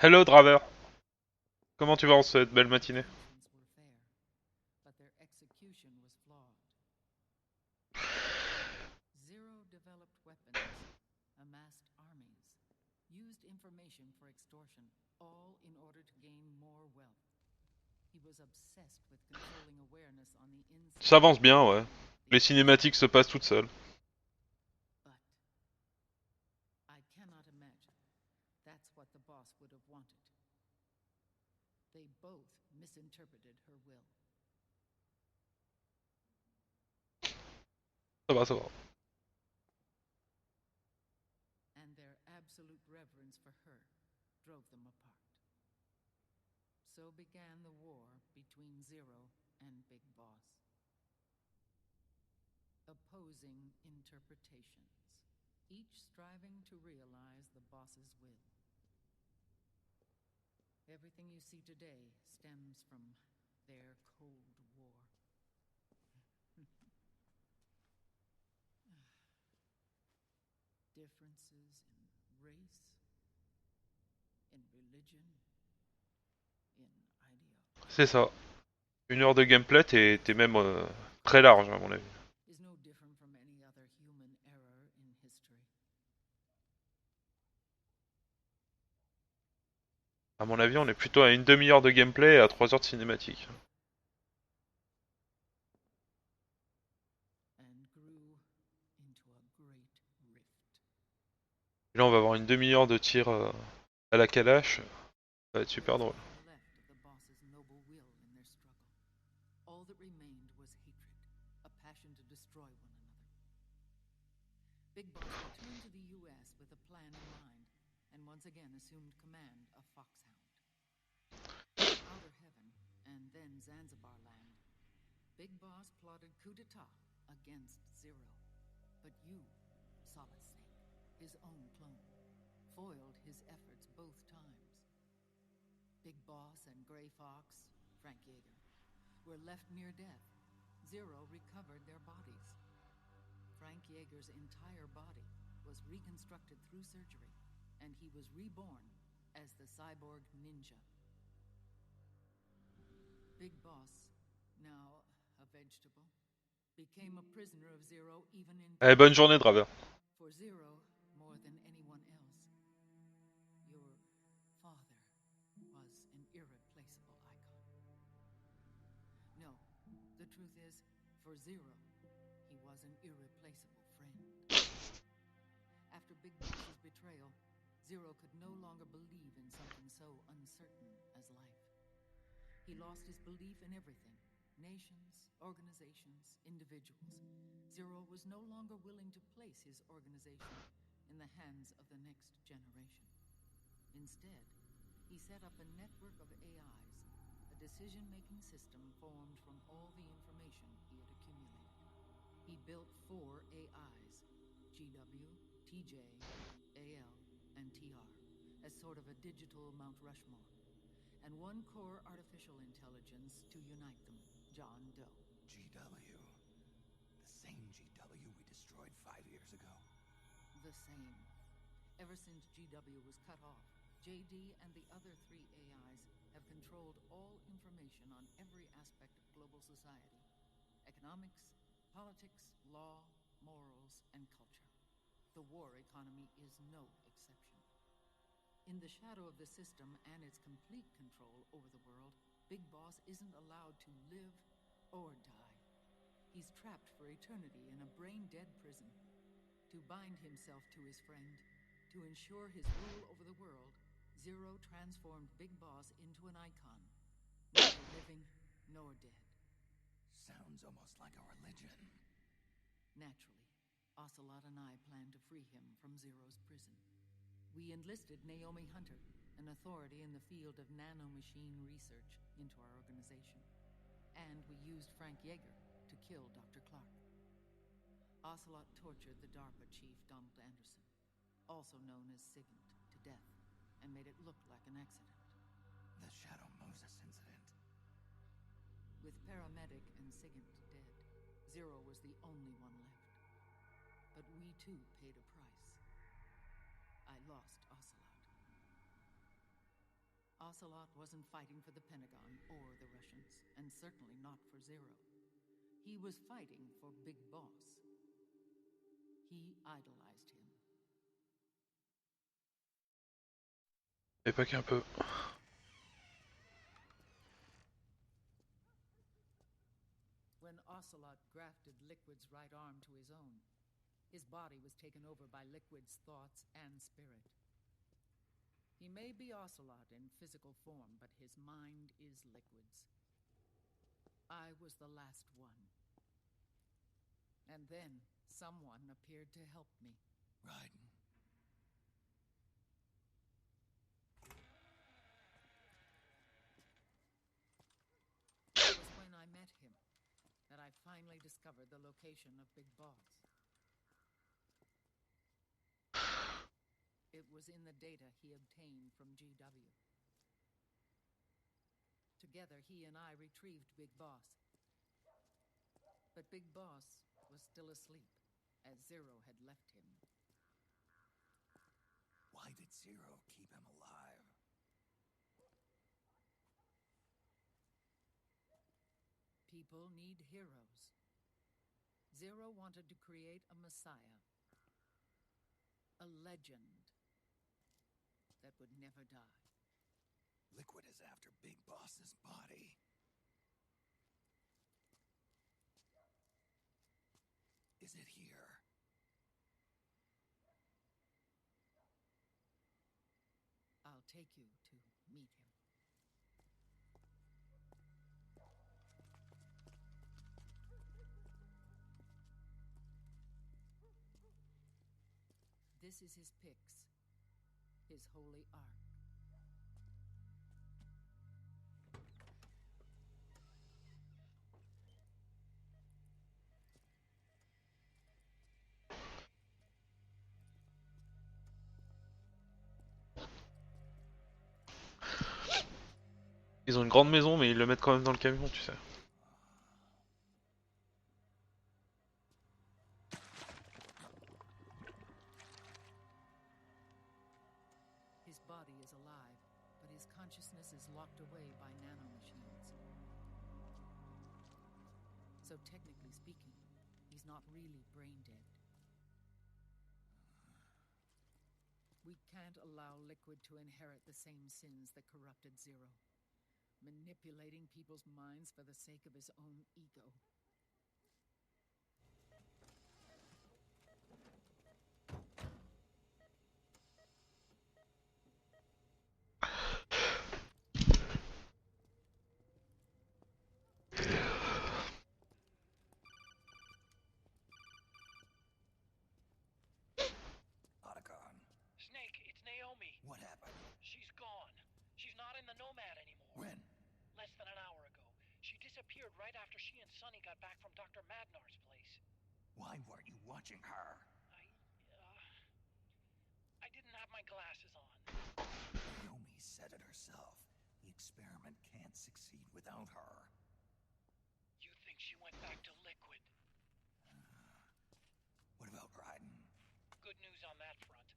Hello Draver. Comment tu vas en cette belle matinée? Were fair, but their execution was flawed. Zero developed weapons, amassed armies, used information for extortion, all in order to gain more wealth. He was obsessed with controlling awareness on the inside. Ça avance bien, ouais. Les cinématiques se passent toutes seules. But I cannot imagine that's what the boss would have wanted. Ça va, ça va. And their absolute reverence for her drove them apart. So began the war between Zero and Big Boss. Opposing interpretations, each striving to realize the boss's will. Everything you see today stems from their Cold War. Differences in race, in religion, in ideology. C'est ça. 1 heure de gameplay, t'es même très large à mon avis. Is no different from any other human error in history. À mon avis, on est plutôt à une demi-heure de gameplay et à 3 heures de cinématique. And grew into a great rift. Et là, on va avoir une demi-heure de tir à la calache. Ça va être super drôle. Left of the boss's noble will in their struggle. All that remained was hatred, a passion to destroy one another. Big Boss returned to the U.S. with a plan in mind, and once again assumed command of Foxhound. Outer Heaven, and then Zanzibar land, Big Boss plotted coup d'etat against Zero. But you, Solid Snake, his own clone, foiled his efforts both times. Big Boss and Gray Fox, Frank Yeager, were left near death. Zero recovered their bodies. Frank Yeager's entire body was reconstructed through surgery, and he was reborn as the cyborg ninja. Big Boss, now a vegetable, became a prisoner of Zero even in Allez, bonne journée, Draver. For Zero, more than anyone else, your father was an irreplaceable icon. No, the truth is, for Zero, he was an irreplaceable friend. After Big Boss's betrayal, Zero could no longer believe in something so uncertain as life. He lost his belief in everything. Nations, organizations, individuals. Zero was no longer willing to place his organization in the hands of the next generation. Instead, he set up a network of AIs, a decision-making system formed from all the information he had accumulated. He built 4 AIs, GW, TJ, AL, and TR, as sort of a digital Mount Rushmore, and 1 core artificial intelligence to unite them, John Doe. GW. The same GW we destroyed 5 years ago. The same. Ever since GW was cut off, JD and the other 3 AIs have controlled all information on every aspect of global society. Economics, politics, law, morals, and culture. The war economy is no exception. In the shadow of the system and its complete control over the world, Big Boss isn't allowed to live or die. He's trapped for eternity in a brain-dead prison. To bind himself to his friend, to ensure his rule over the world, Zero transformed Big Boss into an icon. Neither living nor dead. Sounds almost like a religion. Naturally, Ocelot and I plan to free him from Zero's prison. We enlisted Naomi Hunter, an authority in the field of nanomachine research, into our organization. And we used Frank Yeager to kill Dr. Clark. Ocelot tortured the DARPA chief, Donald Anderson, also known as Sigint, to death, and made it look like an accident. The Shadow Moses incident. With Paramedic and Sigint dead, Zero was the only one left. But we too paid a price. I lost Ocelot. Ocelot wasn't fighting for the Pentagon or the Russians, and certainly not for Zero. He was fighting for Big Boss. He idolized him. Et pas qu'un peu. When Ocelot grafted Liquid's right arm to his own, his body was taken over by Liquid's thoughts and spirit. He may be Ocelot in physical form, but his mind is Liquid's. I was the last one. And then Someone appeared to help me. Raiden. It was when I met him that I finally discovered the location of Big Boss. It was in the data he obtained from GW. Together, he and I retrieved Big Boss. But Big Boss was still asleep, as Zero had left him. Why did Zero keep him alive? People need heroes. Zero wanted to create a messiah. A legend that would never die. Liquid is after Big Boss's body. Is it here? I'll take you to meet him. This is his pyx, his holy ark. Ils ont une grande maison, mais ils le mettent quand même dans le camion, tu sais. His body is alive, but his consciousness is locked away by nanomachines. So technically speaking, he's not really brain dead. We can't allow Liquid to inherit the same sins that corrupted Zero. Manipulating people's minds for the sake of his own ego. Otacon. Snake, it's Naomi. What happened? She's gone. She's not in the Nomad anymore. When? Less than an hour ago. She disappeared right after she and Sonny got back from Dr. Madnar's place. Why weren't you watching her? I didn't have my glasses on. Naomi said it herself. The experiment can't succeed without her. You think she went back to Liquid? What about Raiden? Good news on that front.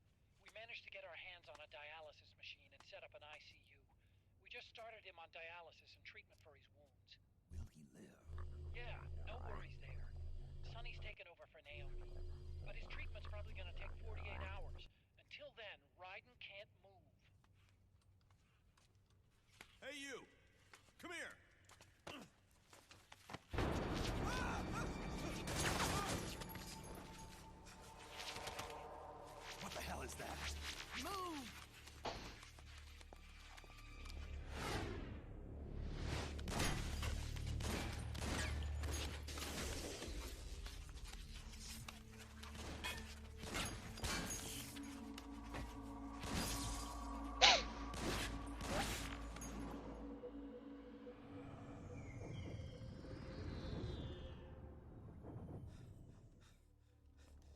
We managed to get our hands on a dialysis machine and set up an ICU. We just started him on dialysis and treatment for his wounds. Will he live? Yeah, no worries there. Sonny's taken over for Naomi. But his treatment's probably gonna take 48 hours. Until then, Raiden can't move. Hey, you! Come here! What the hell is that? Move!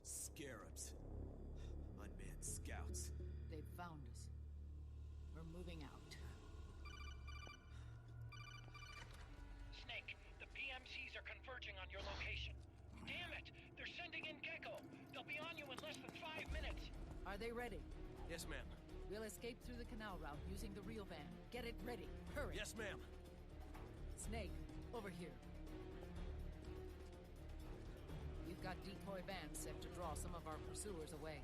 Scarabs. Unmanned scouts. They've found us. We're moving out. Snake, the PMCs are converging on your location. Damn it! They're sending in Gecko! They'll be on you in less than 5 minutes! Are they ready? Yes, ma'am. We'll escape through the canal route using the real van. Get it ready. Hurry. Yes, ma'am. Snake, over here. We've got decoy vans set to draw some of our pursuers away.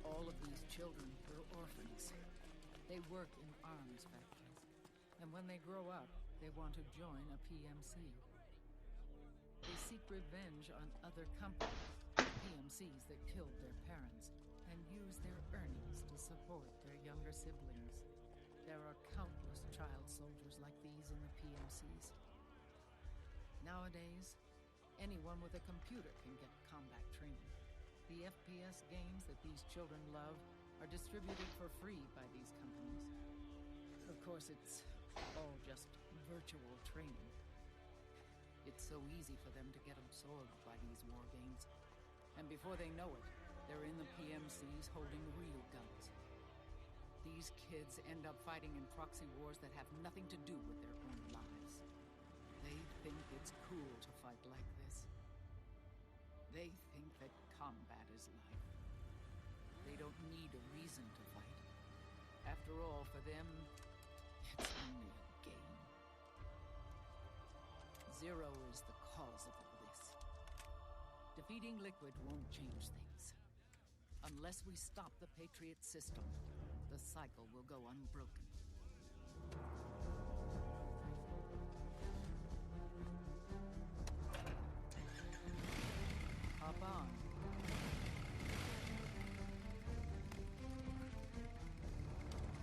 All of these children were orphans. They work in arms factories. And when they grow up, they want to join a PMC. They seek revenge on other companies, PMCs that killed their parents, and use their earnings to support their younger siblings. There are countless child soldiers like these in the PMCs. Nowadays, anyone with a computer can get combat training. The FPS games that these children love are distributed for free by these companies. Of course, it's all just virtual training. It's so easy for them to get absorbed by these war games. And before they know it, they're in the PMCs holding real guns. These kids end up fighting in proxy wars that have nothing to do with their own lives. They think it's cool to fight like this. They think that combat is life. They don't need a reason to fight. After all, for them, it's only a game. Zero is the cause of all this. Defeating Liquid won't change things. Unless we stop the Patriot system, the cycle will go unbroken. Hop on.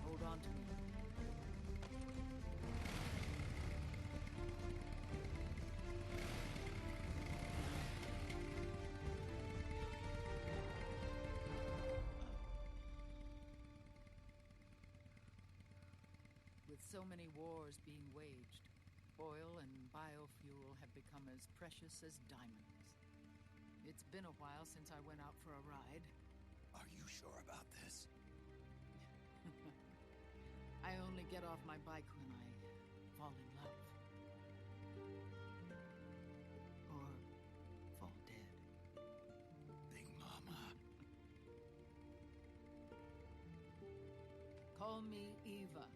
Hold on to me. With so many wars being waged, oil and biofuel have become as precious as diamonds. It's been a while since I went out for a ride. Are you sure about this? I only get off my bike when I fall in love. Or fall dead. Big Mama. Call me Eva.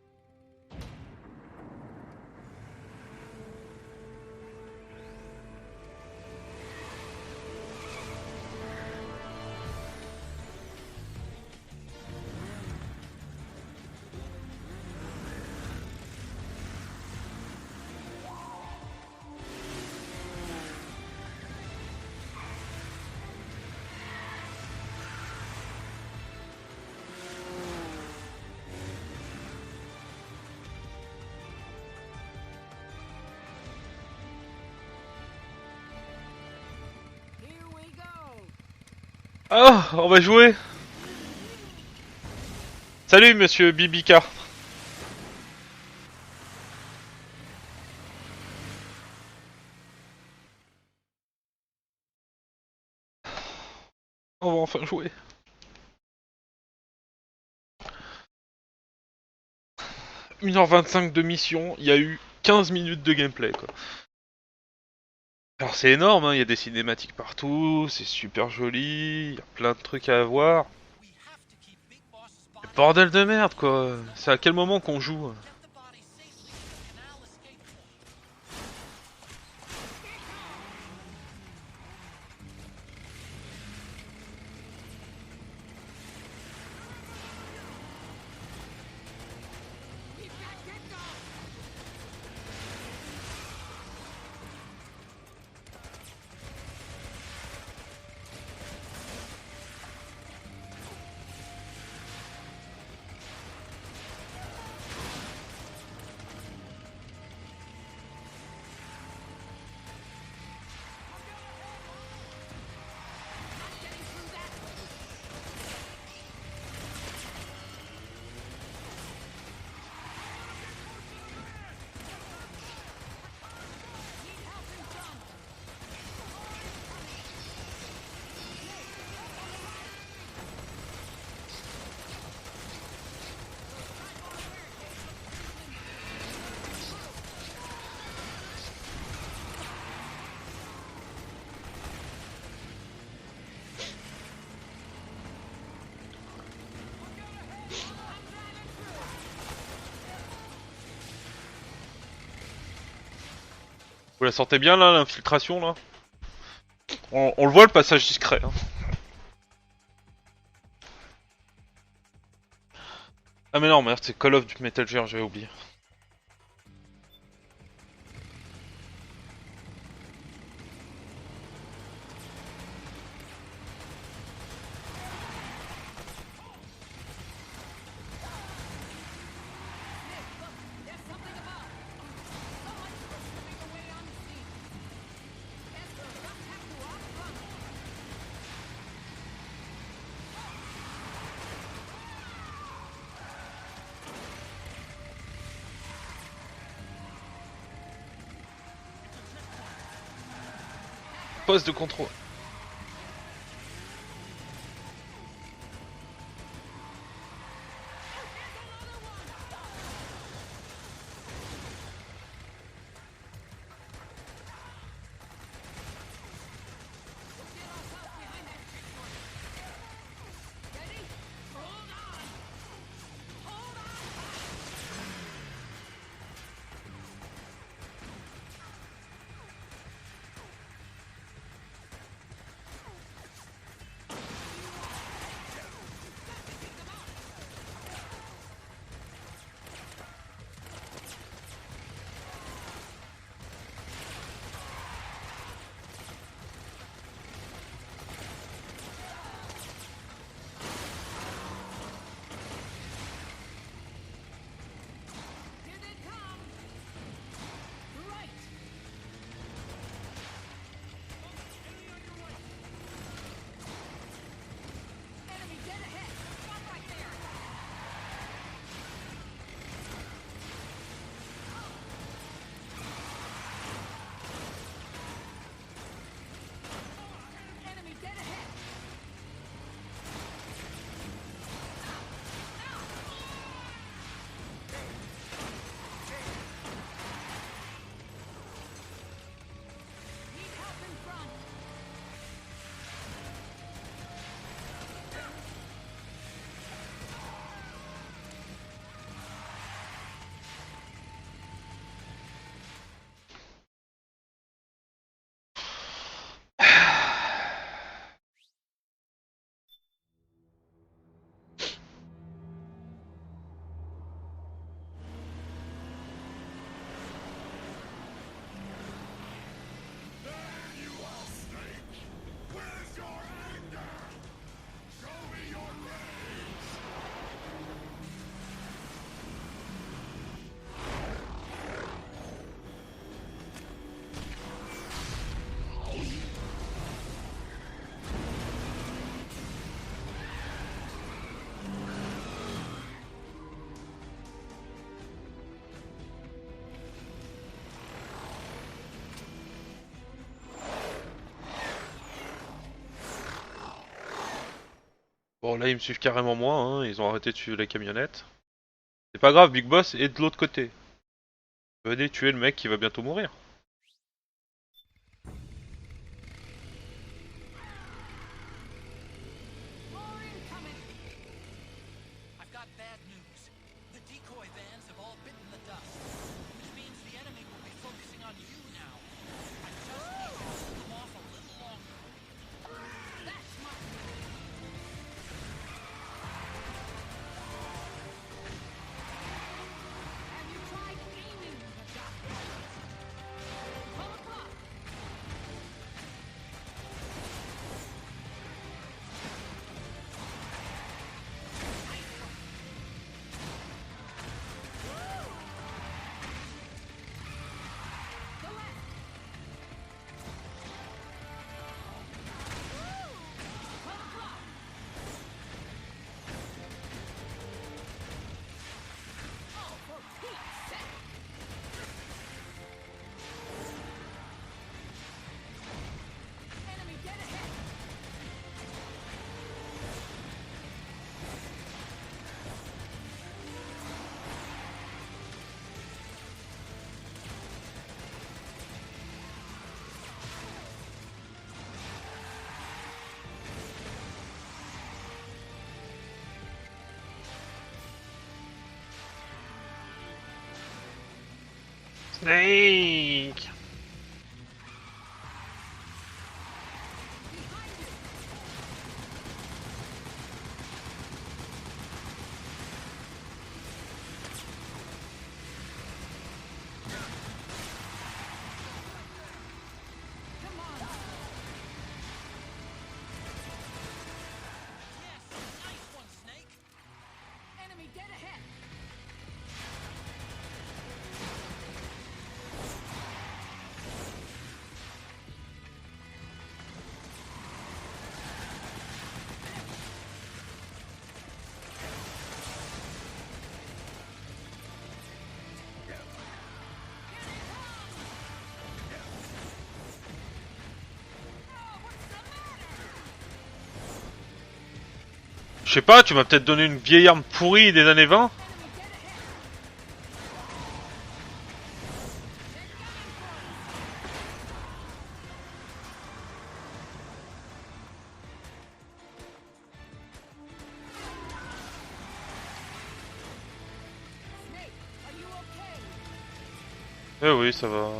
Ah, on va jouer. Salut monsieur Bibika. On va enfin jouer. « 1h25 de mission, il y a eu 15 minutes de gameplay quoi. Alors c'est énorme, hein, y a des cinématiques partout, c'est super joli, y a plein de trucs à voir. Bordel de merde quoi, c'est à quel moment qu'on joue? Vous la sentez bien là, l'infiltration là? On le voit le passage discret. Hein. Ah mais non merde, c'est Call of du Metal Gear, j'avais oublié. poste de contrôle. Bon, là, ils me suivent carrément moins, hein. Ils ont arrêté de suivre la camionnette. C'est pas grave, Big Boss est de l'autre côté. Venez tuer le mec qui va bientôt mourir. I've got bad news. The decoy vans have all bitten the dust, which means the enemy will be focusing on you now. I just need to hold them off a little longer. That's my... Have you tried aiming the gun? 12 o'clock. Enemy dead ahead. Snake! Come on. Yes, nice one, Snake. Enemy dead ahead. Je sais pas, tu m'as peut-être donné une vieille arme pourrie des années 20. Eh oui, ça va.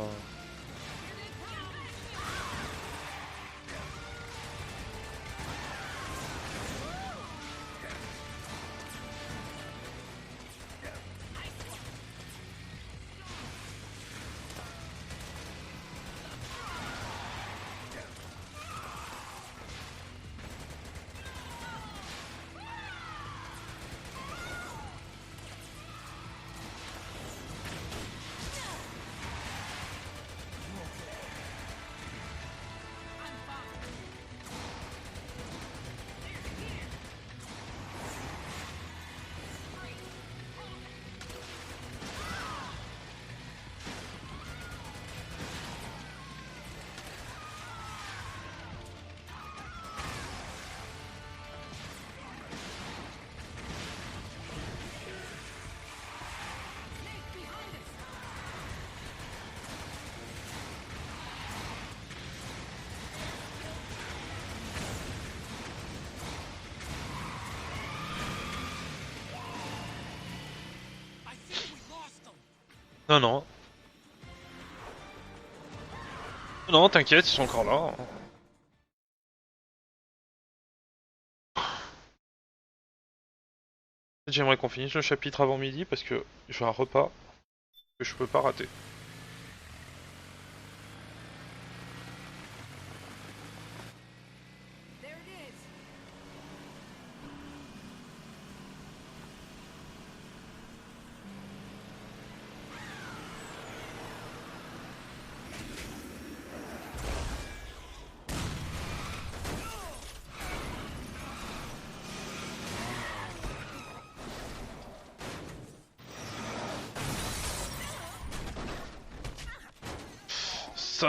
Non, non. Non, t'inquiète, ils sont encore là. J'aimerais qu'on finisse le chapitre avant midi parce que j'ai un repas que je peux pas rater.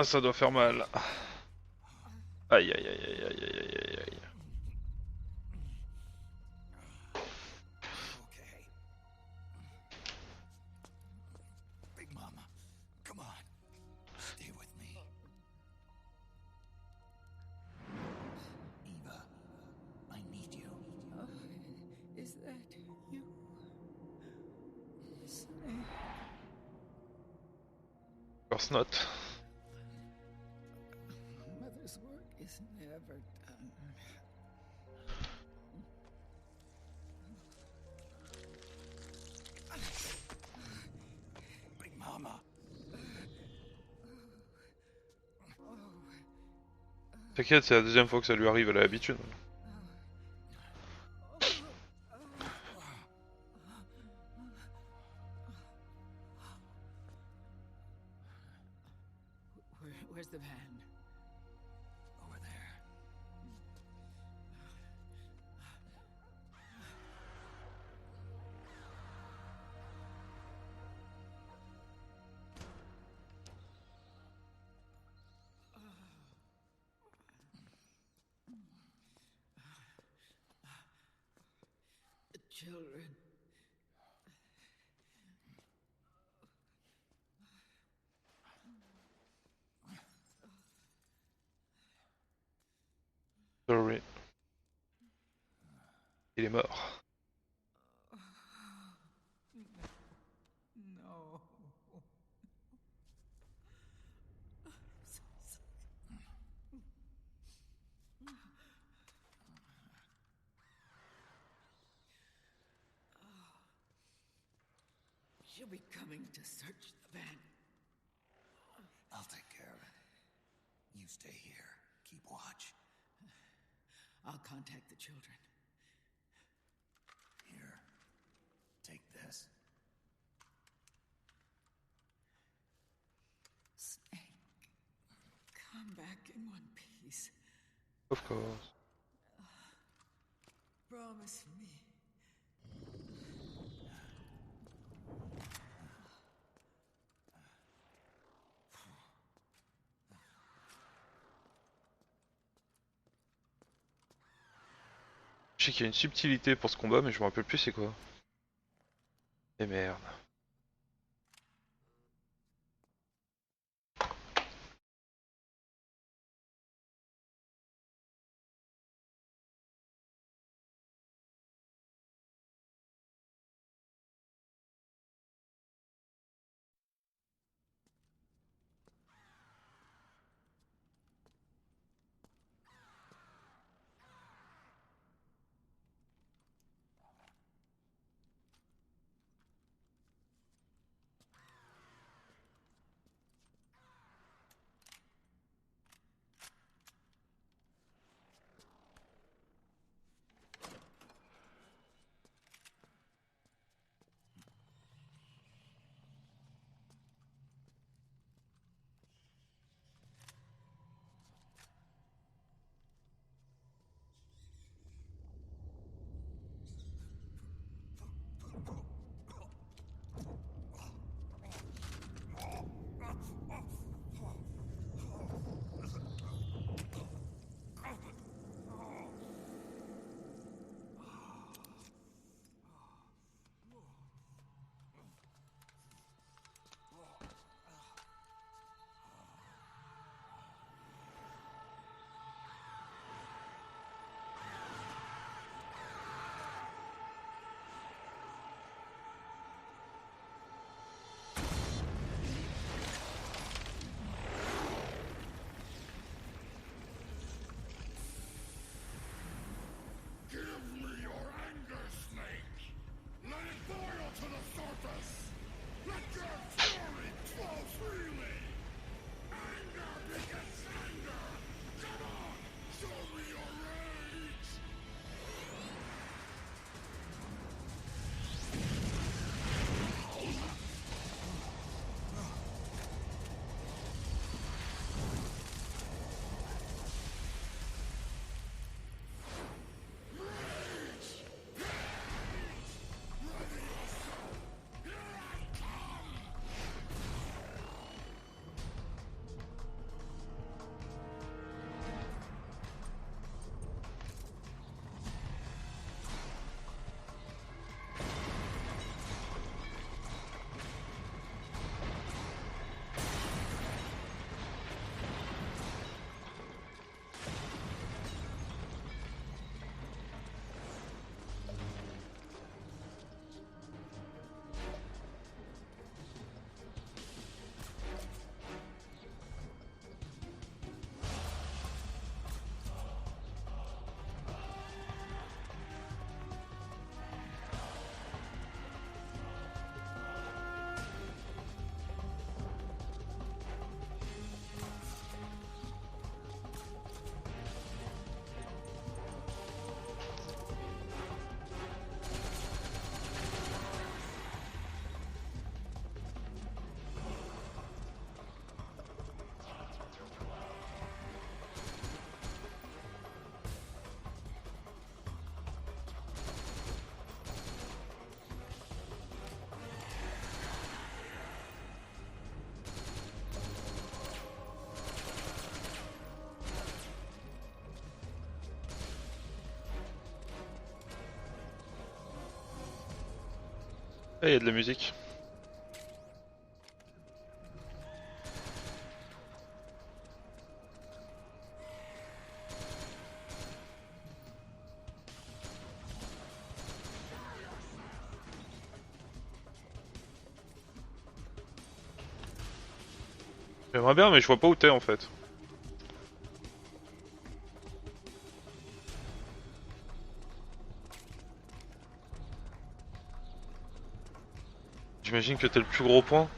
Ça doit faire mal. Aïe aïe aïe aïe aïe aïe aïe aïe. Okay. Big Mama, come on. Stay with me. Eva, I need you. Is that you? Snake. Of course not. Mother's work is never done. Big Mama. T'inquiète, c'est la deuxième fois que ça lui arrive, elle a l'habitude. Where's the van? Over there. The children. Sorry. Il est mort. No. She'll be coming to search the van. I'll take care of it. You stay here. Keep watch. I'll contact the children. Here. Take this. Snake, come back in one piece. Of course. Promise me. Je sais qu'il y a une subtilité pour ce combat, mais je me rappelle plus c'est quoi. Et merde. Ah, il y a de la musique. J'aimerais bien, mais je vois pas où t'es en fait. J'imagine que t'es le plus gros point.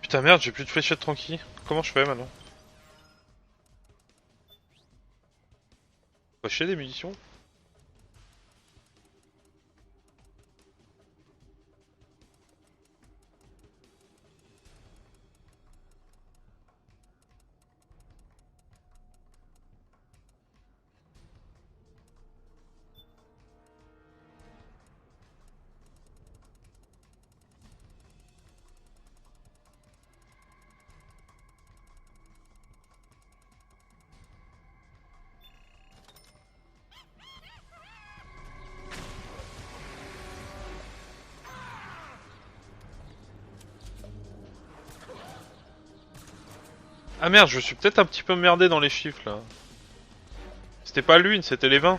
Putain merde, j'ai plus de fléchettes tranquilles. Comment je fais maintenant? Faut acheter des munitions? Ah merde, je suis peut-être un petit peu merdé dans les chiffres là. C'était pas l'une, c'était les 20.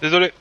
Désolé.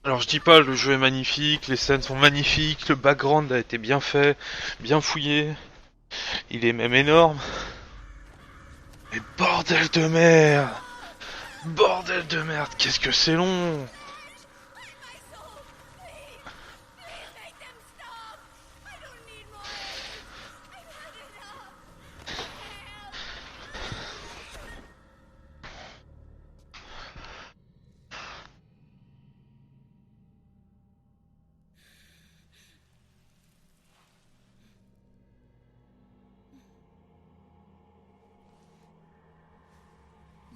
Alors je dis pas, le jeu est magnifique, les scènes sont magnifiques, le background a été bien fait, bien fouillé, il est même énorme. Mais bordel de merde! Bordel de merde, qu'est-ce que c'est long!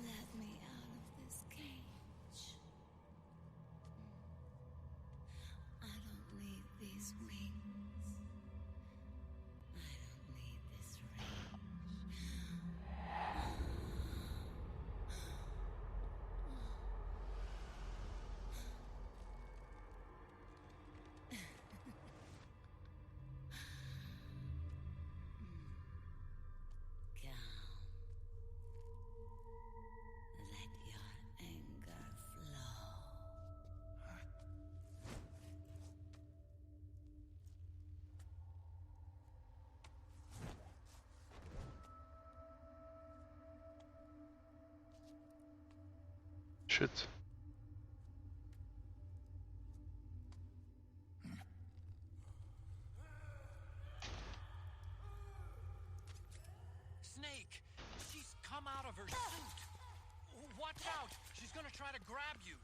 Let me out of this cage. I don't need these wings. I don't need this Calm. Let your anger flow. Shit. Watch out! She's gonna try to grab you.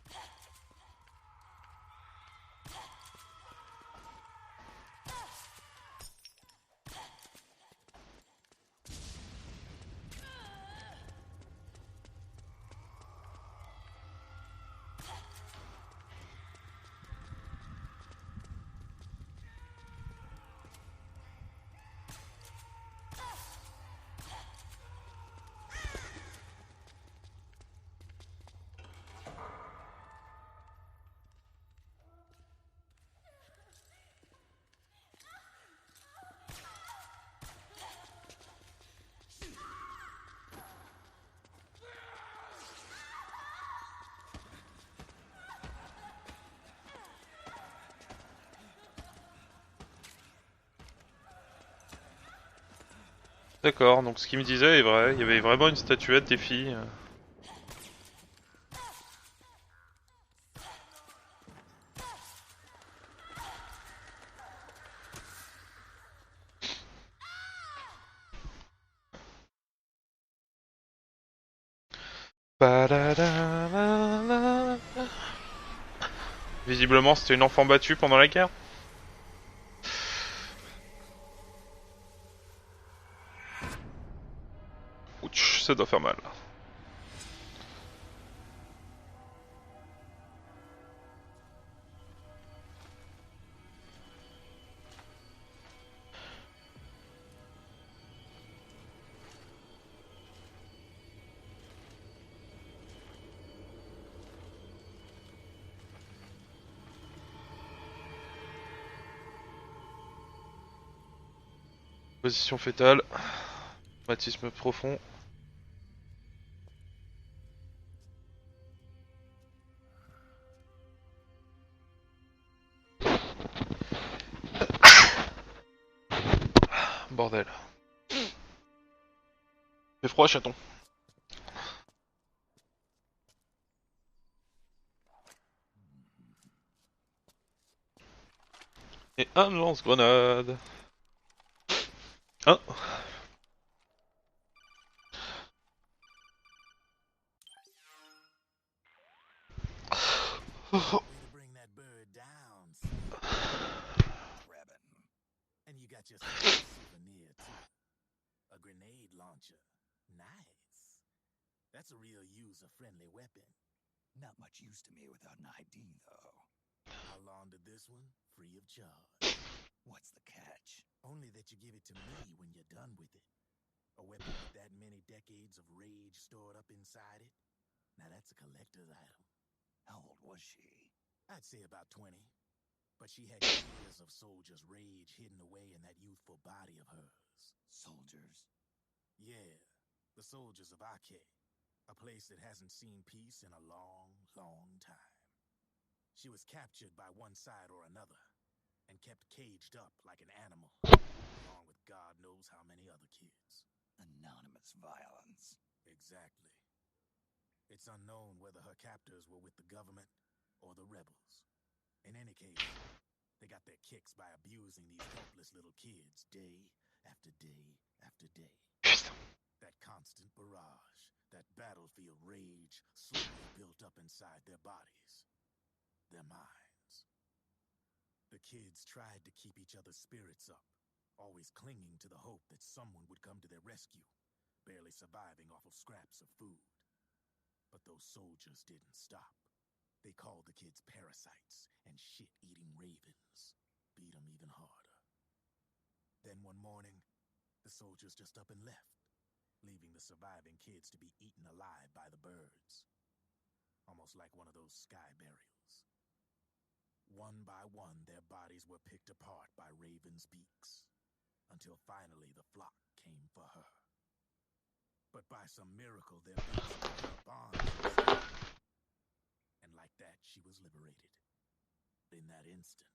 D'accord, donc ce qu'il me disait est vrai, il y avait vraiment une statuette des filles. Visiblement c'était une enfant battue pendant la guerre. Ouch, ça doit faire mal. Position fétale. Traumatisme profond. Bordel. Fait froid, chaton. Et un lance-grenade. Un. Way to bring that bird down, Rabbit. And you got yourself a souvenir too. A grenade launcher. Nice. That's a real user-friendly weapon. Not much use to me without an ID, though. I'll launder this one free of charge. What's the catch? Only that you give it to me when you're done with it. A weapon with that many decades of rage stored up inside it. Now that's a collector's item. How old was she? I'd say about 20. But she had years of soldiers' rage hidden away in that youthful body of hers. Soldiers? Yeah, the soldiers of Bakael. A place that hasn't seen peace in a long, long time. She was captured by one side or another, and kept caged up like an animal, along with God knows how many other kids. Anonymous violence. Exactly. It's unknown whether her captors were with the government or the rebels. In any case, they got their kicks by abusing these helpless little kids day after day after day. That constant barrage, that battlefield rage slowly built up inside their bodies, their minds. The kids tried to keep each other's spirits up, always clinging to the hope that someone would come to their rescue, barely surviving off of scraps of food. But those soldiers didn't stop. They called the kids parasites and shit-eating ravens. Beat them even harder. Then one morning, the soldiers just up and left, leaving the surviving kids to be eaten alive by the birds. Almost like one of those sky burials. One by one, their bodies were picked apart by ravens' beaks, until finally the flock came for her. But by some miracle, their beaks brought her bonds. And like that, she was liberated. In that instant,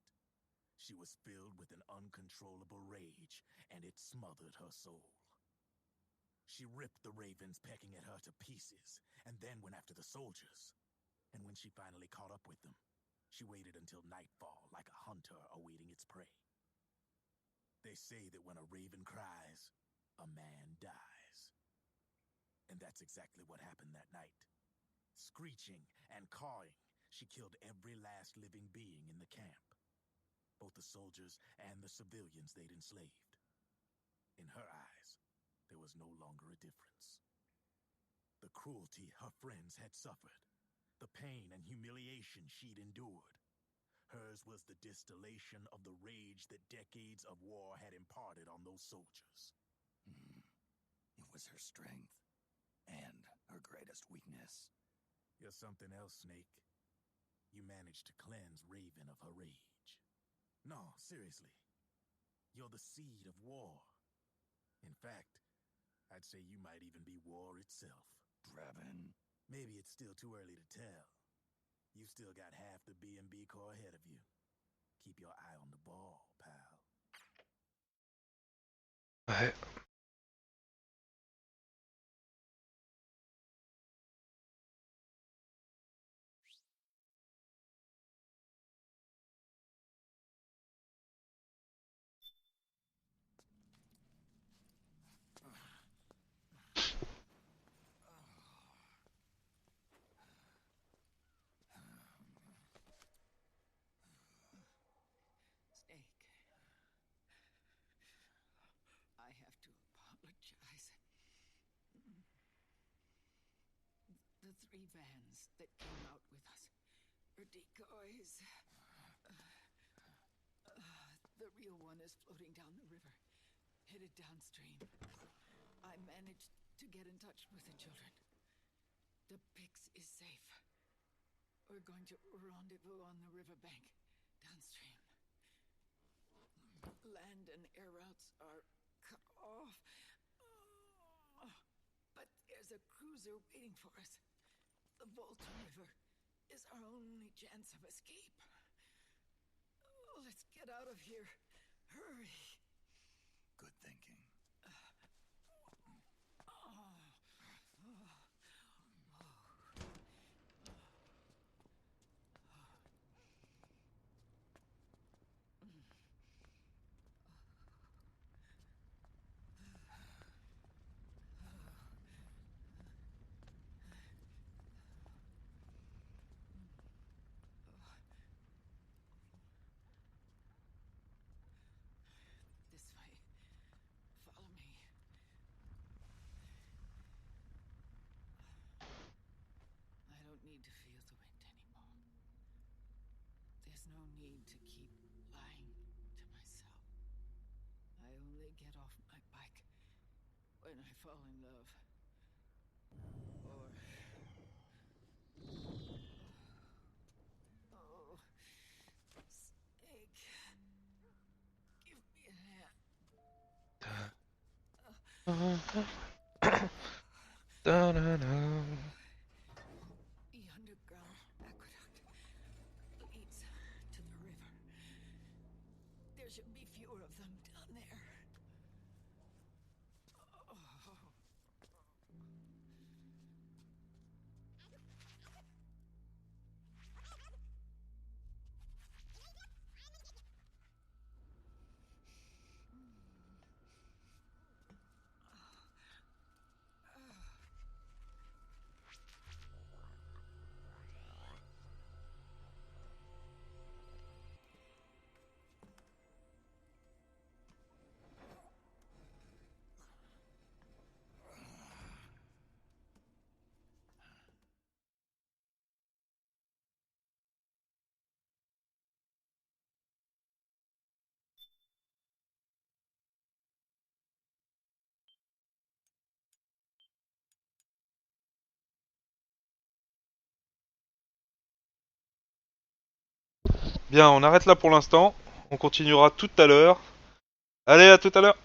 she was filled with an uncontrollable rage, and it smothered her soul. She ripped the ravens pecking at her to pieces, and then went after the soldiers. And when she finally caught up with them, she waited until nightfall like a hunter awaiting its prey. They say that when a raven cries, a man dies. And that's exactly what happened that night. Screeching and cawing, she killed every last living being in the camp. Both the soldiers and the civilians they'd enslaved. In her eyes, there was no longer a difference. The cruelty her friends had suffered, the pain and humiliation she'd endured. Hers was the distillation of the rage that decades of war had imparted on those soldiers. It was her strength, and her greatest weakness. You're something else, Snake. You managed to cleanse Raven of her rage. No, seriously. You're the seed of war. In fact, I'd say you might even be war itself. Draven? Maybe it's still too early to tell. You've still got half the B&B Corps ahead of you. Keep your eye on the ball, pal. Ouais. Snake. I have to apologize. The 3 vans that came out with us are decoys. The real one is floating down the river, headed downstream. I managed to get in touch with the children. The Pix is safe. We're going to rendezvous on the riverbank, downstream. Land and air routes are cut off. But there's a cruiser waiting for us. The Volta River is our only chance of escape. Let's get out of here. Hurry. Good thinking. This way. Follow me. I don't need to feel the wind anymore. There's no need to keep lying to myself. I only get off my bike when I fall in love. Or... Oh... Snake... Give me a hand. The underground aqueduct leads to the river. There should be fewer of them down there. Bien, on arrête là pour l'instant. On continuera tout à l'heure. Allez, à tout à l'heure.